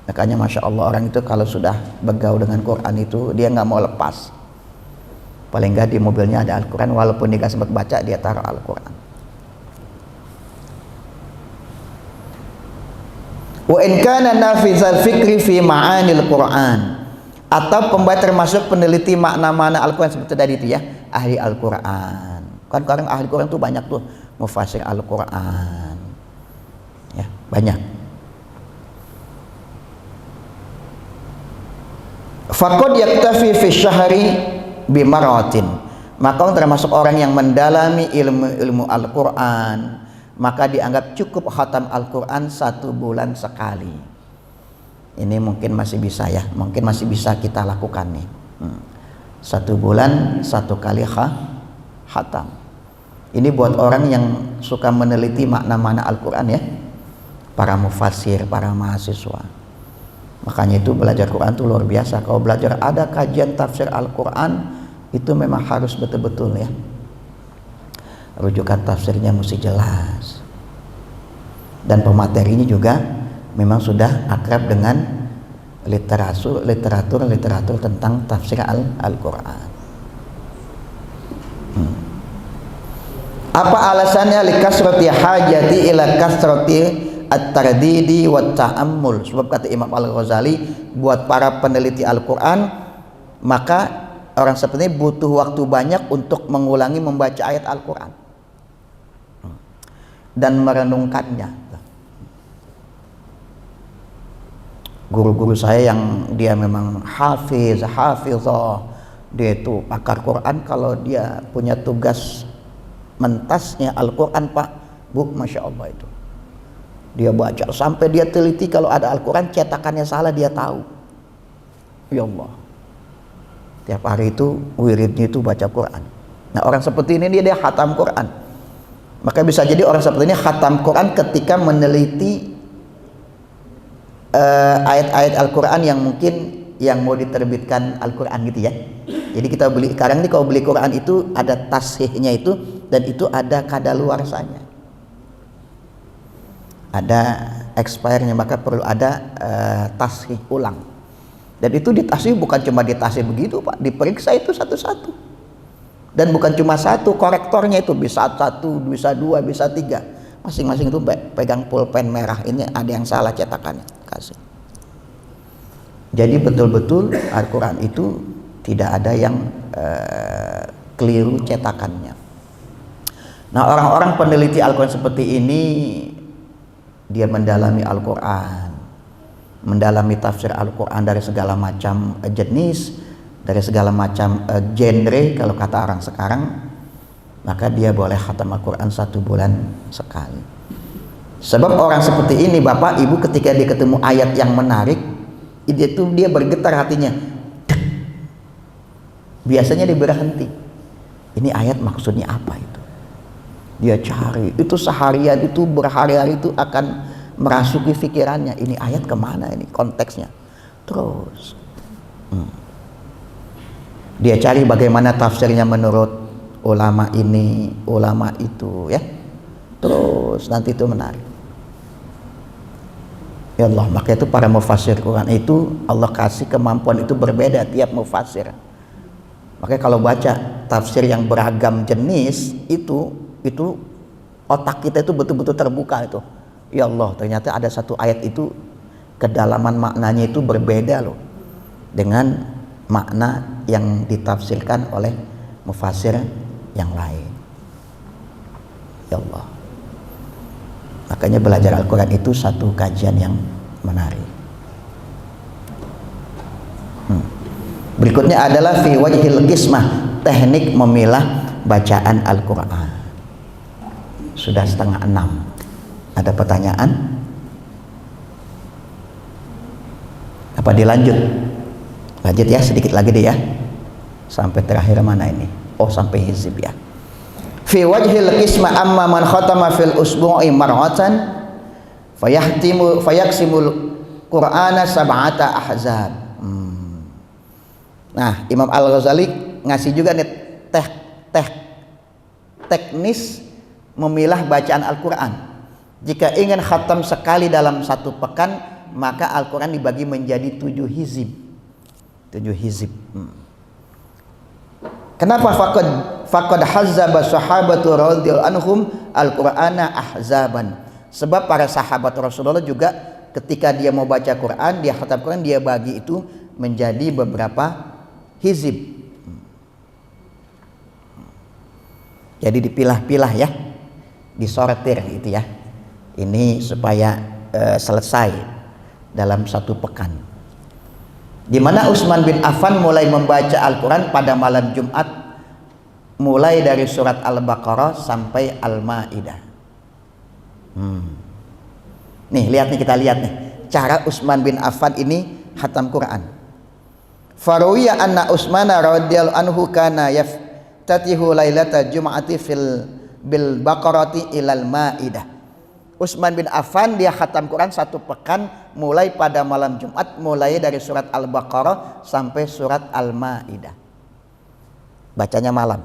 Makanya Masya Allah orang itu kalau sudah bergaul dengan Quran itu dia nggak mau lepas. Paling nggak di mobilnya ada Al-Quran, walaupun dia nggak sempat baca dia taruh Al-Quran. Wa in kana nafizal fikri fi ma'anil Quran, atau pembaca termasuk peneliti makna-makna Al-Quran seperti tadi itu ya, ahli Al-Quran. Kan orang ahli Quran tuh banyak tuh, mufasir Al-Quran. Ya, banyak. Faqad yaktafi fi syahri bimaratin. Maka termasuk orang yang mendalami ilmu Al-Quran, maka dianggap cukup khatam Al-Quran 1 bulan sekali. Ini mungkin masih bisa ya, mungkin masih bisa kita lakukan nih. 1 bulan 1 kali khatam. Ini buat orang yang suka meneliti makna-makna Al-Quran ya, para mufassir, para mahasiswa. Makanya itu belajar Quran itu luar biasa. Kalau belajar ada kajian tafsir Al-Quran itu memang harus betul-betul ya, rujukan tafsirnya mesti jelas, dan pematerinya juga memang sudah akrab dengan literatur tentang tafsir Al-Quran. Apa alasannya? Likasrati hajati ila kasrati at-tardidi wa ta'ammul. Sebab kata Imam Al-Ghazali, buat para peneliti Al-Quran maka orang seperti ini butuh waktu banyak untuk mengulangi membaca ayat Al-Quran dan merenungkannya. Guru-guru saya yang dia memang hafizah, dia itu pakar Quran, kalau dia punya tugas mentasnya Al-Quran Pak, Bu, Masya Allah itu dia baca sampai dia teliti, kalau ada Al-Quran cetakannya salah dia tahu. Ya Allah, tiap hari itu wiridnya itu baca Quran. Nah orang seperti ini dia khatam Quran. Maka bisa jadi orang seperti ini khatam Quran ketika meneliti ayat-ayat Al-Quran yang mungkin yang mau diterbitkan Al-Quran gitu ya. Jadi kita beli sekarang ini, kalau beli Quran itu ada tashihnya itu, dan itu ada kadaluarsanya, ada expire-nya, maka perlu ada tashih ulang. Dan itu ditashih bukan cuma ditashih begitu Pak, diperiksa itu satu-satu. Dan bukan cuma satu, korektornya itu bisa 1, bisa 2, bisa 3. Masing-masing itu pegang pulpen merah, ini ada yang salah cetakannya, kasih. Jadi betul-betul Al-Quran itu tidak ada yang keliru cetakannya. Nah orang-orang peneliti Al-Quran seperti ini, dia mendalami Al-Quran, mendalami tafsir Al-Quran dari segala macam jenis, dari segala macam genre kalau kata orang sekarang, maka dia boleh khatam Al-Quran 1 bulan sekali. Sebab orang seperti ini Bapak Ibu, ketika dia ketemu ayat yang menarik, dia bergetar hatinya. Biasanya dia berhenti, ini ayat maksudnya apa itu, dia cari itu seharian, itu berhari-hari, itu akan merasuki pikirannya, ini ayat kemana ini konteksnya. Terus dia cari bagaimana tafsirnya menurut ulama ini, ulama itu ya. Terus nanti itu menarik. Ya Allah, maka itu para mufassir Quran itu Allah kasih kemampuan itu berbeda tiap mufassir. Makanya kalau baca tafsir yang beragam jenis itu otak kita itu betul-betul terbuka itu. Ya Allah, ternyata ada satu ayat itu kedalaman maknanya itu berbeda loh dengan makna yang ditafsirkan oleh mufassir yang lain. Ya Allah, makanya belajar Al-Quran itu satu kajian yang menarik. Berikutnya adalah fi wajhil qismah, teknik memilah bacaan Al-Quran. Sudah 5:30. Ada pertanyaan? Apa dilanjut? Lanjut ya, sedikit lagi deh ya. Sampai terakhir mana ini? Oh, sampai hizib ya. Fi wajhil qisma amma man khatama fil usbu'i mar'atan fayaqsimul Qur'ana sab'ata ahzab. Nah, Imam Al-Ghazali ngasih juga nih teknis memilah bacaan Al-Quran. Jika ingin khatam sekali dalam 1 pekan, maka Al-Quran dibagi menjadi 7 hizib. 7 hizib. Kenapa faqad hazzaba sahabatu radhiyallahu anhum Al-Qur'ana ahzaban? Sebab para sahabat Rasulullah juga ketika dia mau baca Quran, dia khatam Quran, dia bagi itu menjadi beberapa hizib. Jadi dipilah-pilah ya, disortir gitu ya. Ini supaya selesai dalam 1 pekan. Di mana Utsman bin Affan mulai membaca Al-Quran pada malam Jumat, mulai dari surat Al-Baqarah sampai Al-Maidah. Nih lihat nih, kita lihat nih cara Utsman bin Affan ini khatam Quran. Faruwiya anna Utsman radhiyallahu anhu kana yaftatihu lailatal jum'ati bil baqarati ilal maidah. Utsman bin Affan dia khatam Quran 1 pekan mulai pada malam Jumat, mulai dari surat Al-Baqarah sampai surat Al-Maidah. Bacanya malam.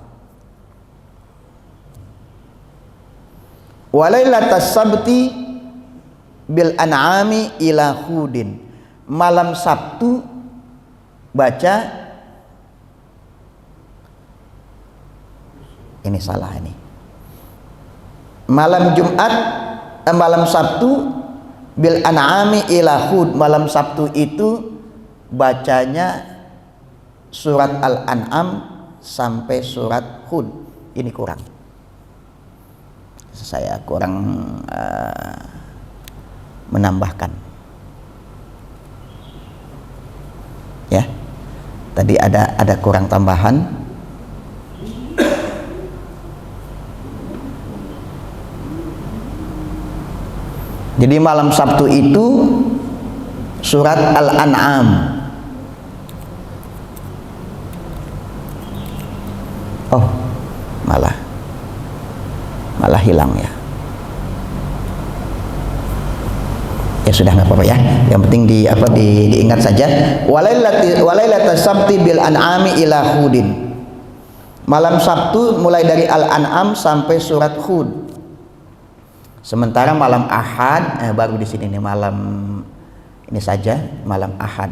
Walailatas sabti bil an'ami ila hudin. Malam Sabtu baca, ini salah ini. Malam Jumat, malam Sabtu bil an'ami ila hud. Malam Sabtu itu bacanya surat Al-An'am sampai surat Hud. Ini kurang. Saya kurang menambahkan. Ya. Tadi ada kurang tambahan. Jadi malam Sabtu itu surat Al-An'am. Oh, malah hilang ya. Ya sudah, nggak apa-apa ya. Yang penting diingat saja. Walailatas sabti bil an'ami ila hudin. Malam Sabtu mulai dari Al-An'am sampai surat Hud. Sementara malam Ahad baru di sini nih, malam ini saja, malam Ahad.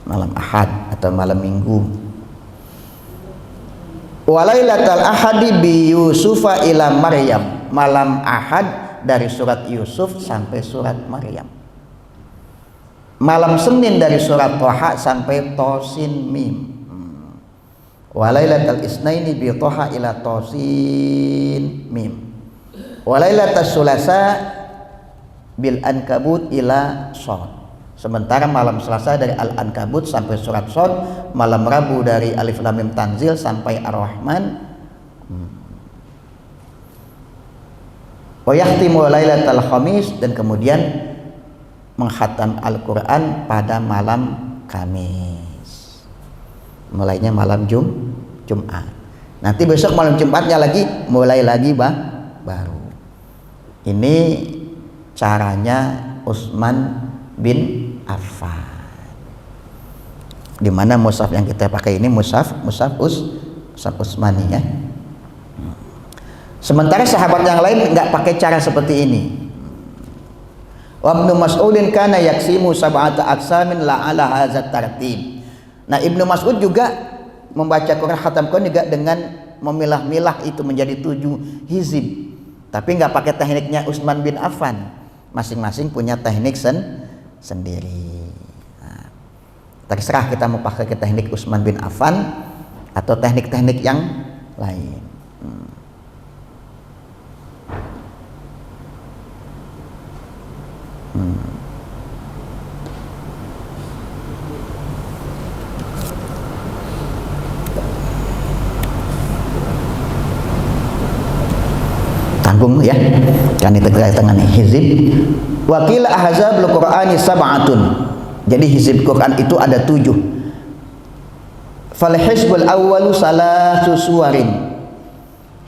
Malam Ahad atau malam Minggu. Walailatal ahadi bi Yusufa ila Maryam. Malam Ahad dari surat Yusuf sampai surat Maryam. Malam Senin dari surat Thaha sampai Tosin Mim. Walailatal isnaini bi Thaha ila Tosin Mim. Walailatas sulasa bil Ankabut ila Shad. Sementara malam Selasa dari Al-Ankabut sampai surat Shad, malam Rabu dari Alif Lam Mim Tanzil sampai Ar-Rahman. Wa yahtimu lailatal khamis, dan kemudian menghatam Al-Qur'an pada malam Kamis. Mulainya malam Jumat. Nanti besok malam Jumatnya lagi mulai lagi baru. Ini caranya Utsman bin Affan. Di mana mushaf yang kita pakai ini mushaf Utsmani ya. Sementara sahabat yang lain nggak pakai cara seperti ini. Wa Ibnu Mas'udin kana yaksimu sab'ata aqsamin la ala hadzat tartib. Nah, Ibnu Mas'ud juga membaca Quran, khatam Quran juga dengan memilah-milah itu menjadi 7 hizib. Tapi nggak pakai tekniknya Utsman bin Affan. Masing-masing punya teknik sendiri. Nah, terserah kita mau pakai ke teknik Utsman bin Affan atau teknik-teknik yang lain. tanggung ya, kan itu tangan hizib. Wakil ahzabul Qur'ani sab'atun. Jadi hizib Quran itu ada 7. Fal hizbul awwalu salasu suwarin.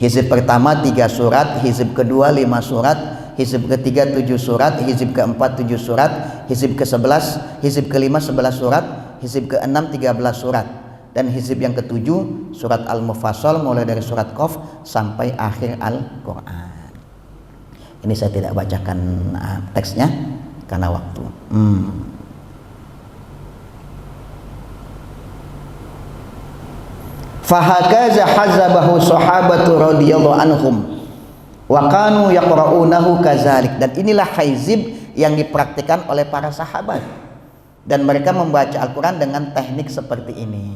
Hizib pertama 3 surat, hizib kedua 5 surat, hizib ketiga 7 surat, hizib keempat 7 surat, hizib ke-11, hizib ke-5 11 surat, hizib ke-6 13 surat, dan hizib yang ke-7 surat Al-Mufassal mulai dari surat Qaf sampai akhir Al-Quran. Ini saya tidak bacakan teksnya karena waktu. Fahakaza hazabahu sahabatu radhiyallahu anhum wa kanu yaqra'unahu kadzalik. Dan inilah hizib yang dipraktikkan oleh para sahabat, dan mereka membaca Al-Quran dengan teknik seperti ini.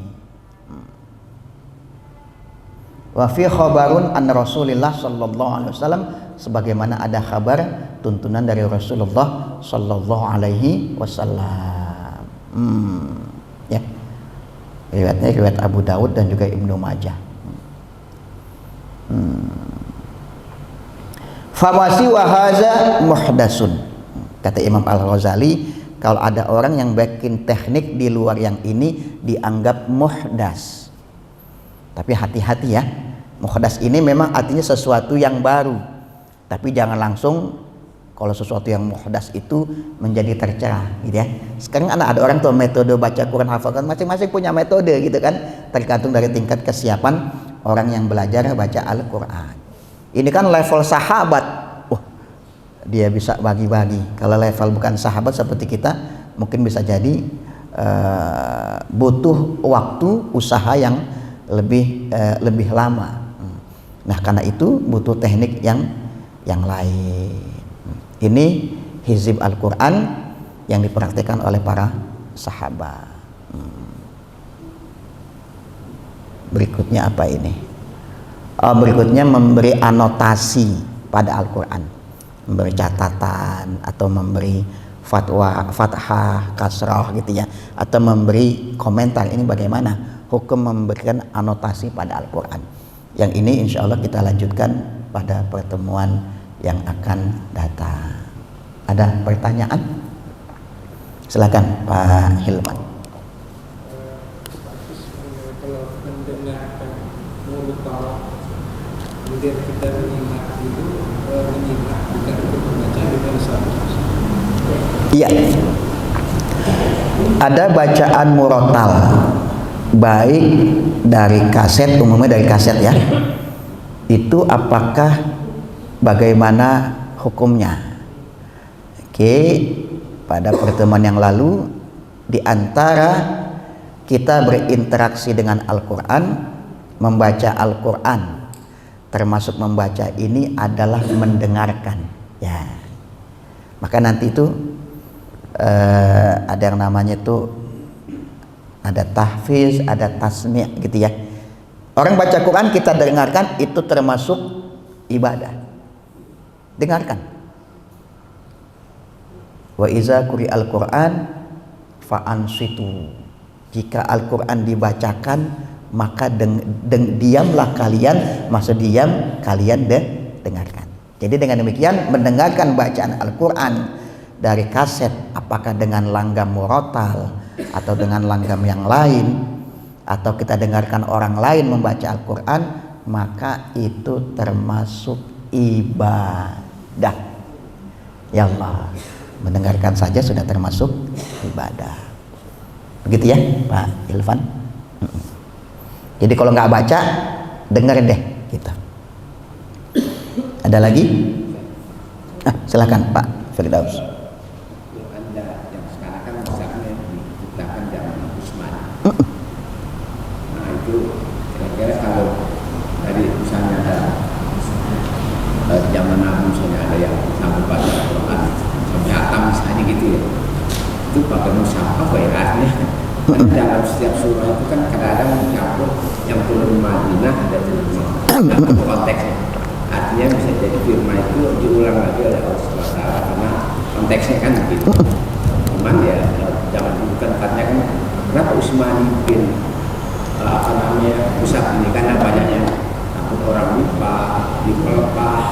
Wa fi khabarun an Rasulillah sallallahu alaihi wasallam, sebagaimana ada kabar tuntunan dari Rasulullah sallallahu alaihi wasallam. Ya. Riwayatnya riwayat Abu Daud dan juga Ibnu Majah. Famasi wa haza muhdasun. Kata Imam Al-Ghazali, kalau ada orang yang bikin teknik di luar yang ini dianggap muhdas. Tapi hati-hati ya. Muhdas ini memang artinya sesuatu yang baru. Tapi jangan langsung kalau sesuatu yang muhdas itu menjadi tercela gitu ya. Sekarang ada orang tuh metode baca Quran hafalkan, masing-masing punya metode gitu kan, tergantung dari tingkat kesiapan orang yang belajar baca Al-Quran. Ini kan level sahabat, dia bisa bagi-bagi. Kalau level bukan sahabat seperti kita, mungkin bisa jadi butuh waktu usaha yang lebih lama. Nah karena itu butuh teknik yang lain. Ini hizib Al-Quran yang dipraktikkan oleh para sahabat. Berikutnya apa ini? Berikutnya memberi anotasi pada Al-Quran, memberi catatan atau memberi fatwa, fathah, kasrah gitu ya, atau memberi komentar. Ini bagaimana hukum memberikan anotasi pada Al-Quran. Yang ini insya Allah kita lanjutkan pada pertemuan yang akan datang. Ada pertanyaan? Silakan Pak Hilman. Kalau mendengarkan mulut Allah, kemudian kita menyimak itu, menyimak bukan untuk membaca dengan sama. Iya. Ada bacaan murotal, baik dari kaset, umumnya dari kaset ya. Itu apakah bagaimana hukumnya? Oke, pada pertemuan yang lalu di antara kita berinteraksi dengan Al-Quran, membaca Al-Quran, termasuk membaca ini adalah mendengarkan ya. Maka nanti itu ada yang namanya itu ada tahfiz, ada tasmi' gitu ya. Orang baca Quran kita dengarkan, itu termasuk ibadah. Dengarkan. Wa iza quri'al Qur'an fa'ansitu. Jika Al-Quran dibacakan, maka diamlah kalian, maksud diam kalian dengarkan. Jadi dengan demikian mendengarkan bacaan Al-Quran dari kaset, apakah dengan langgam murotal atau dengan langgam yang lain, atau kita dengarkan orang lain membaca Al-Quran, maka itu termasuk ibadah. Ya Allah, mendengarkan saja sudah termasuk ibadah. Begitu ya Pak Ilvan. Jadi kalau nggak baca, dengerin deh kita. Ada lagi? Silakan Pak Firdaus. Anda yang sekarang kan misalnya diciptakan zaman Utsman. Nah itu kira-kira kalau tadi misalnya ada zaman Nabi misalnya ada yang sampai baca Al-Quran sampai hatam misalnya gitu ya, itu pakai mushaf apa ya artinya? Dalam setiap surah itu kan kadang-kadang mencampur yang turun Madinah dan turun konteksnya. Artinya bisa jadi firman itu diulang lagi oleh Allah SWT karena konteksnya kan begitu. Cuman ya jangan bukan katanya kan kenapa Utsman bin mushaf ini karena banyaknya takut orang lupa, dipelepah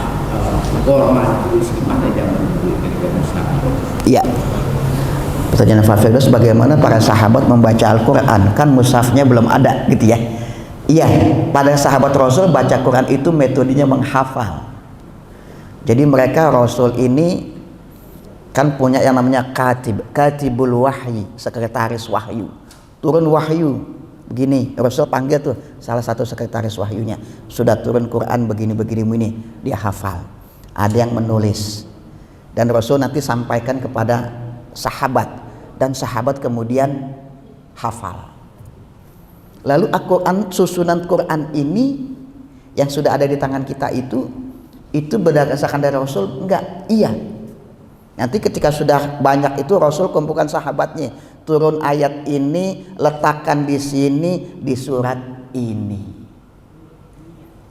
Korma itu gimana zaman dulu ketika mushaf? Iya. Pertanyaan Pak Firdaus, bagaimana para sahabat membaca Al-Quran? Kan mushafnya belum ada gitu ya. Iya, pada sahabat Rasul baca Quran itu metodenya menghafal. Jadi mereka Rasul ini kan punya yang namanya katibul wahyi, sekretaris wahyu. Turun wahyu begini, Rasul panggil tuh salah satu sekretaris wahyunya, sudah turun Quran begini-begini ini, dia hafal. Ada yang menulis dan Rasul nanti sampaikan kepada sahabat dan sahabat kemudian hafal. Lalu Al-Quran, susunan Quran ini yang sudah ada di tangan kita itu berdasarkan dari Rasul? Enggak, iya. Nanti ketika sudah banyak itu Rasul kumpulkan sahabatnya, turun ayat ini, letakkan di sini di surat ini.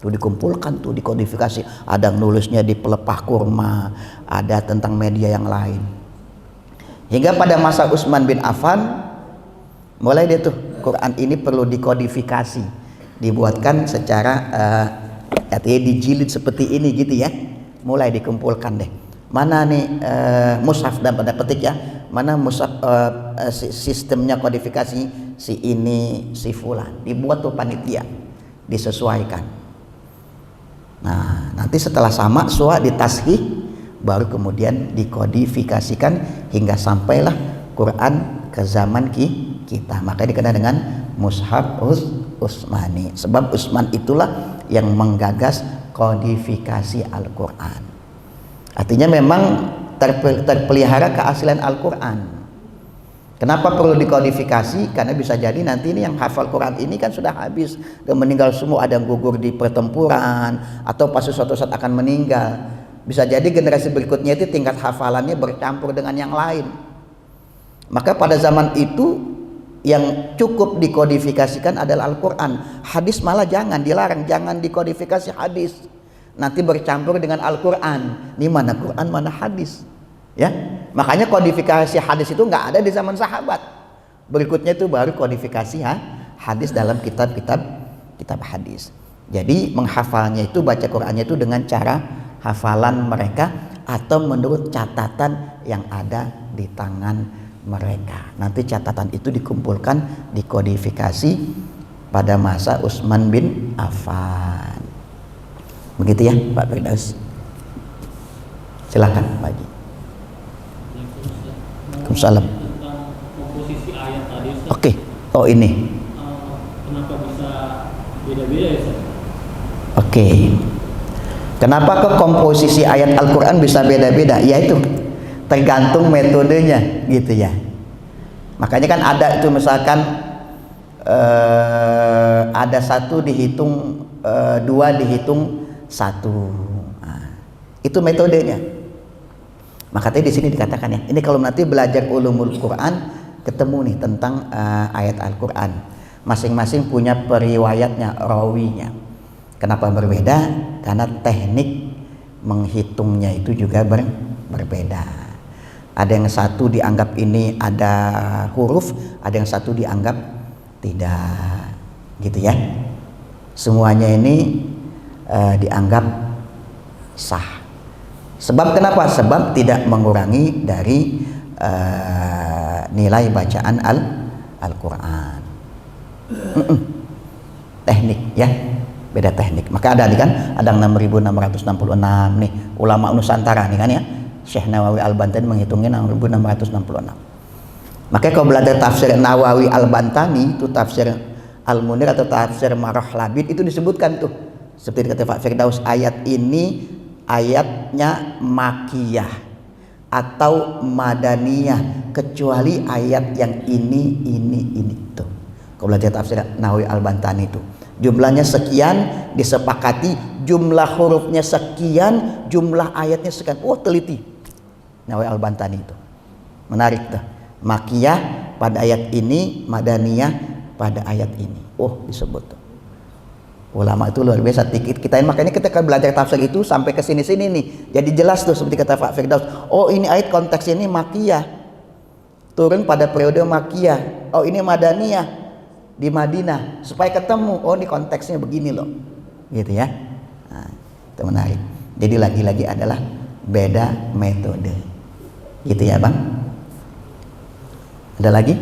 Tuh dikumpulkan, tuh dikodifikasi. Ada yang nulisnya di pelepah kurma, ada tentang media yang lain. Hingga pada masa Utsman bin Affan mulai dia tuh Quran ini perlu dikodifikasi, dibuatkan secara artinya dijilid seperti ini gitu ya. Mulai dikumpulkan deh. Mana nih mushaf dan pada petik ya, mana mushaf sistemnya kodifikasi si ini si fulan, dibuat tuh panitia, disesuaikan. Nah nanti setelah sama suah ditashih, baru kemudian dikodifikasikan hingga sampailah Quran ke zaman kita. Makanya dikenal dengan Mushaf Utsmani, sebab Utsman itulah yang menggagas kodifikasi Al-Quran. Artinya memang terpelihara keaslian Al-Quran. Kenapa perlu dikodifikasi? Karena bisa jadi nanti ini yang hafal Quran ini kan sudah habis dan meninggal semua, ada yang gugur di pertempuran atau pas suatu saat akan meninggal. Bisa jadi generasi berikutnya itu tingkat hafalannya bercampur dengan yang lain. Maka pada zaman itu yang cukup dikodifikasikan adalah Al-Quran. Hadis malah jangan, dilarang, jangan dikodifikasi hadis. Nanti bercampur dengan Al-Quran. Ini mana Quran, mana hadis. Ya, makanya kodifikasi hadis itu nggak ada di zaman sahabat. Berikutnya itu baru kodifikasi hadis dalam kitab hadis. Jadi menghafalnya itu, baca Qurannya itu dengan cara hafalan mereka atau menurut catatan yang ada di tangan mereka. Nanti catatan itu dikumpulkan, dikodifikasi pada masa Utsman bin Affan. Begitu ya Pak Firdaus. Silakan Pak Haji. Waalaikumsalam. Komposisi ayat tadi Ustaz. Oke. Oh ini. Kenapa bisa beda-beda ya Ustaz? Oke. Kenapa ke komposisi ayat Al-Quran bisa beda-beda? Ya itu tergantung metodenya gitu ya. Makanya kan ada itu misalkan ada satu dihitung, dua dihitung satu. Nah, itu metodenya. Makanya di sini dikatakan ya, ini kalau nanti belajar ulumul Quran ketemu nih tentang ayat Al-Quran. Masing-masing punya periwayatnya, rawinya. Kenapa berbeda? Karena teknik menghitungnya itu juga berbeda. Ada yang satu dianggap ini ada huruf, ada yang satu dianggap tidak, gitu ya. Semuanya ini dianggap sah. Sebab kenapa? Sebab tidak mengurangi dari nilai bacaan Al-Quran. Teknik ya, beda teknik. Maka ada nih kan, ada 6.666 nih ulama Nusantara nih kan ya. Syekh Nawawi Al-Bantani menghitungnya 6.666. Makanya kalau belajar tafsir Nawawi Al-Bantani itu tafsir Al-Munir atau tafsir Marah Labid itu disebutkan tuh seperti kata Pak Firdaus, ayat ini ayatnya makiyah atau madaniyah kecuali ayat yang ini tuh. Kalau belajar tafsir Nawawi Al-Bantani itu jumlahnya sekian, disepakati jumlah hurufnya sekian, jumlah ayatnya sekian. Oh teliti Nawawi Al-Bantani itu, menarik tuh. Makiyah pada ayat ini, madaniyah pada ayat ini. Oh disebut tuh. Ulama itu luar biasa. Kita makanya ketika belajar tafsir itu sampai ke sini-sini nih, jadi jelas tuh seperti kata Pak Firdaus. Oh ini ayat konteks ini makiyah, turun pada periode makiyah. Oh ini madaniyah, di Madinah, supaya ketemu. Oh ini konteksnya begini loh, gitu ya. Nah, itu menarik. Jadi lagi-lagi adalah beda metode. Gitu ya Bang? Ada lagi?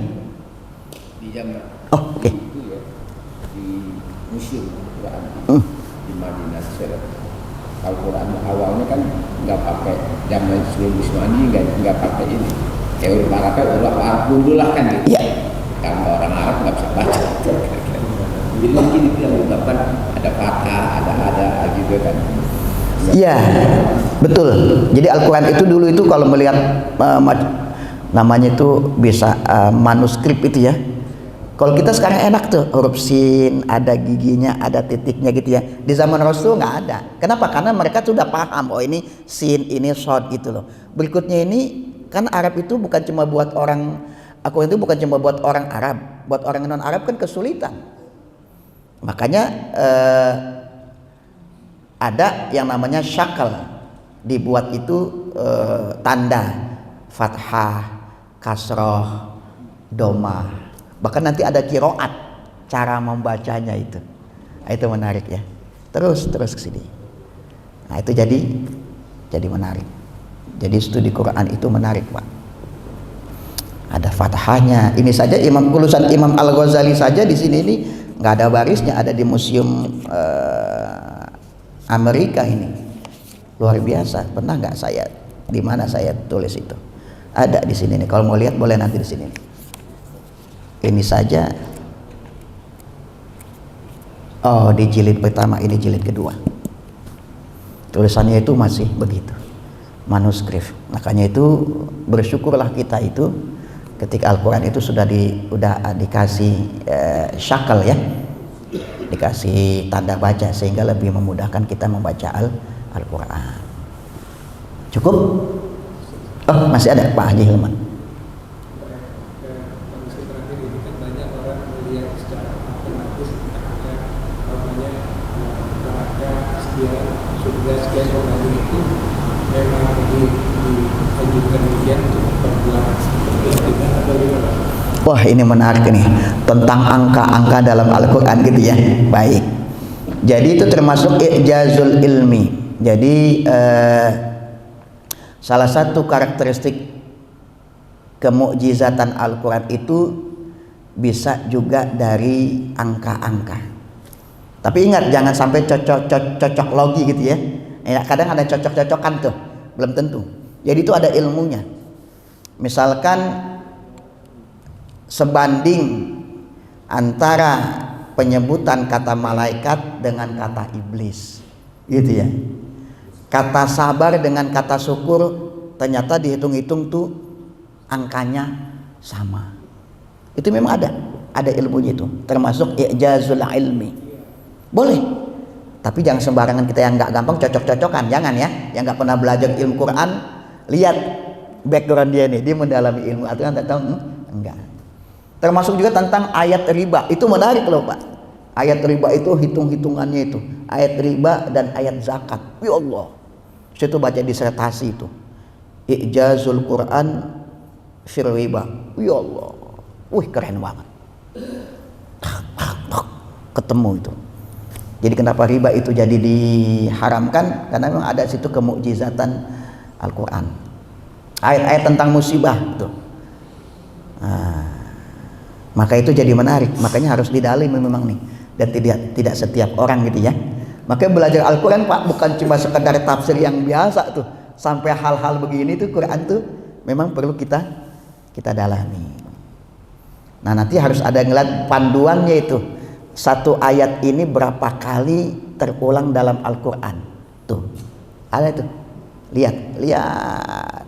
Di zaman Oh, oke. itu ya, di museum Quran di Madinah Syarif. Al-Quran awalnya kan nggak pakai zaman sebelum Ismani, nggak pakai ini. Kayak orang Arab dulu lah kan gitu. Iya. Karena orang Arab nggak bisa baca. Jadi mungkin itu yang menyebabkan ada fathah, ada gitu kan. Iya, betul. Jadi Al-Quran itu dulu itu kalau melihat namanya itu bisa manuskrip itu ya. Kalau kita sekarang enak tuh, huruf sin, ada giginya, ada titiknya gitu ya. Di zaman Rasul nggak ada. Kenapa? Karena mereka sudah paham, oh ini sin, ini shod gitu loh. Berikutnya ini, kan Arab itu bukan cuma buat orang, Al-Quran itu bukan cuma buat orang Arab. Buat orang non-Arab kan kesulitan. Makanya ada yang namanya syakal, dibuat itu tanda fathah, kasroh, domah. Bahkan nanti ada kiroat, cara membacanya itu. Nah, itu menarik ya. Terus ke sini. Nah, itu jadi menarik. Jadi studi Quran itu menarik, Pak. Ada fathahnya. Ini saja tulisan Imam Al-Ghazali saja di sini ini nggak ada barisnya, ada di museum Amerika ini. Luar biasa. Pernah nggak saya di mana saya tulis itu? Ada di sini nih. Kalau mau lihat boleh nanti di sini. Ini saja. Oh, di jilid pertama, ini jilid kedua. Tulisannya itu masih begitu. Manuskrip. Makanya itu bersyukurlah kita itu ketika Al-Quran itu sudah dikasih syakal ya. Dikasih tanda baca sehingga lebih memudahkan kita membaca Al-Quran. Cukup? Oh, masih ada Pak Haji Hilman. Kondisi terakhir ini kan banyak orang melihat secara matematis neraka sekian orang itu memang diajukan ujian untuk memperbuat keyakinan atau gimana? Wah, ini menarik nih tentang angka-angka dalam Al-Quran gitu ya. Baik. Jadi itu termasuk i'jazul ilmi. Jadi salah satu karakteristik kemukjizatan Al-Quran itu bisa juga dari angka-angka. Tapi ingat jangan sampai cocok logi gitu ya. Kadang ada cocok-cocokan tuh, belum tentu. Jadi itu ada ilmunya. Misalkan sebanding antara penyebutan kata malaikat dengan kata iblis, gitu ya. Kata sabar dengan kata syukur ternyata dihitung-hitung tuh angkanya sama. Itu memang ada ilmunya itu, termasuk i'jazul ilmi. Boleh, tapi jangan sembarangan kita yang nggak gampang cocok-cocokan, jangan ya. Yang nggak pernah belajar ilmu Quran, lihat background dia nih, dia mendalami ilmu atau nggak tahu enggak. Termasuk juga tentang ayat riba, itu menarik loh Pak. Ayat riba itu hitung-hitungannya itu, ayat riba dan ayat zakat. Ya Allah, saya tuh baca disertasi itu, i'jazul Quran fil riba. Ya Allah, wih keren banget. Ketemu itu. Jadi kenapa riba itu jadi diharamkan? Karena memang ada situ kemukjizatan Al-Quran. Ayat-ayat tentang musibah itu. Maka itu jadi menarik. Makanya harus didalami memang nih. Dan tidak setiap orang gitu ya. Makanya belajar Al-Quran Pak bukan cuma sekedar tafsir yang biasa tuh. Sampai hal-hal begini tuh Quran tuh memang perlu kita dalami. Nah nanti harus ada ngeliat panduannya itu. Satu ayat ini berapa kali terulang dalam Al-Quran. Tuh ada itu. Lihat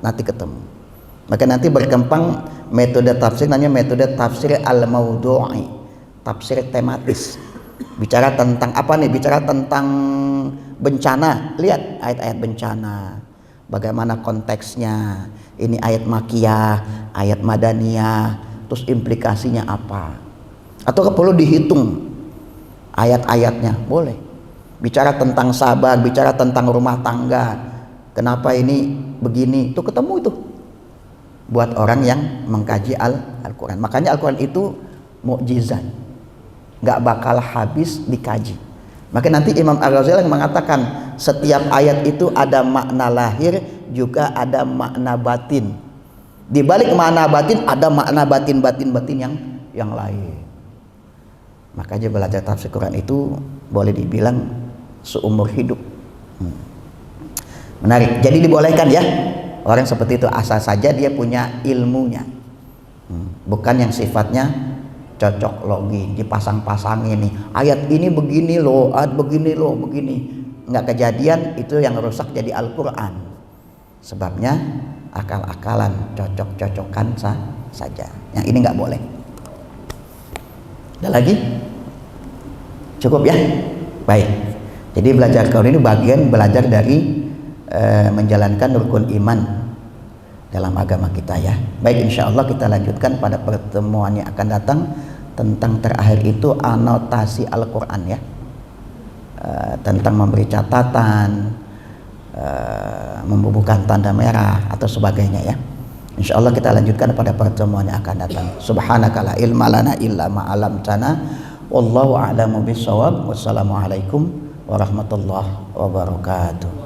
nanti ketemu. Maka nanti berkembang metode tafsir, namanya metode tafsir al-mawdu'i, tafsir tematis. Bicara tentang apa nih? Bicara tentang bencana. Lihat ayat-ayat bencana, bagaimana konteksnya. Ini ayat makiyah, ayat madaniyah, terus implikasinya apa. Atau perlu dihitung ayat-ayatnya, boleh. Bicara tentang sabar, bicara tentang rumah tangga, kenapa ini begini, itu ketemu itu buat orang yang mengkaji Al-Quran. Makanya Al-Quran itu mukjizat, nggak bakal habis dikaji. Maka nanti Imam Al-Ghazali yang mengatakan setiap ayat itu ada makna lahir juga ada makna batin. Di balik makna batin ada makna batin yang lain. Makanya belajar tafsir Quran itu boleh dibilang seumur hidup. Menarik. Jadi dibolehkan ya. Orang seperti itu asal saja dia punya ilmunya. Bukan yang sifatnya cocok logi, dipasang-pasangin nih. Ayat ini begini loh, ayat begini loh, begini. Nggak kejadian, itu yang rusak jadi Al-Quran. Sebabnya akal-akalan, cocok-cocokan saja. Yang ini nggak boleh. Ada lagi? Cukup ya? Baik. Jadi belajar Quran ini bagian belajar dari menjalankan rukun iman dalam agama kita ya. Baik, insya Allah kita lanjutkan pada pertemuan yang akan datang tentang terakhir itu anotasi Al-Quran ya, tentang memberi catatan, membubuhkan tanda merah atau sebagainya ya. Insya Allah kita lanjutkan pada pertemuan yang akan datang. Subhanaka la ilma lana illa ma 'allamtana wallahu a'lamu bissawab. Wassalamualaikum warahmatullahi wabarakatuh.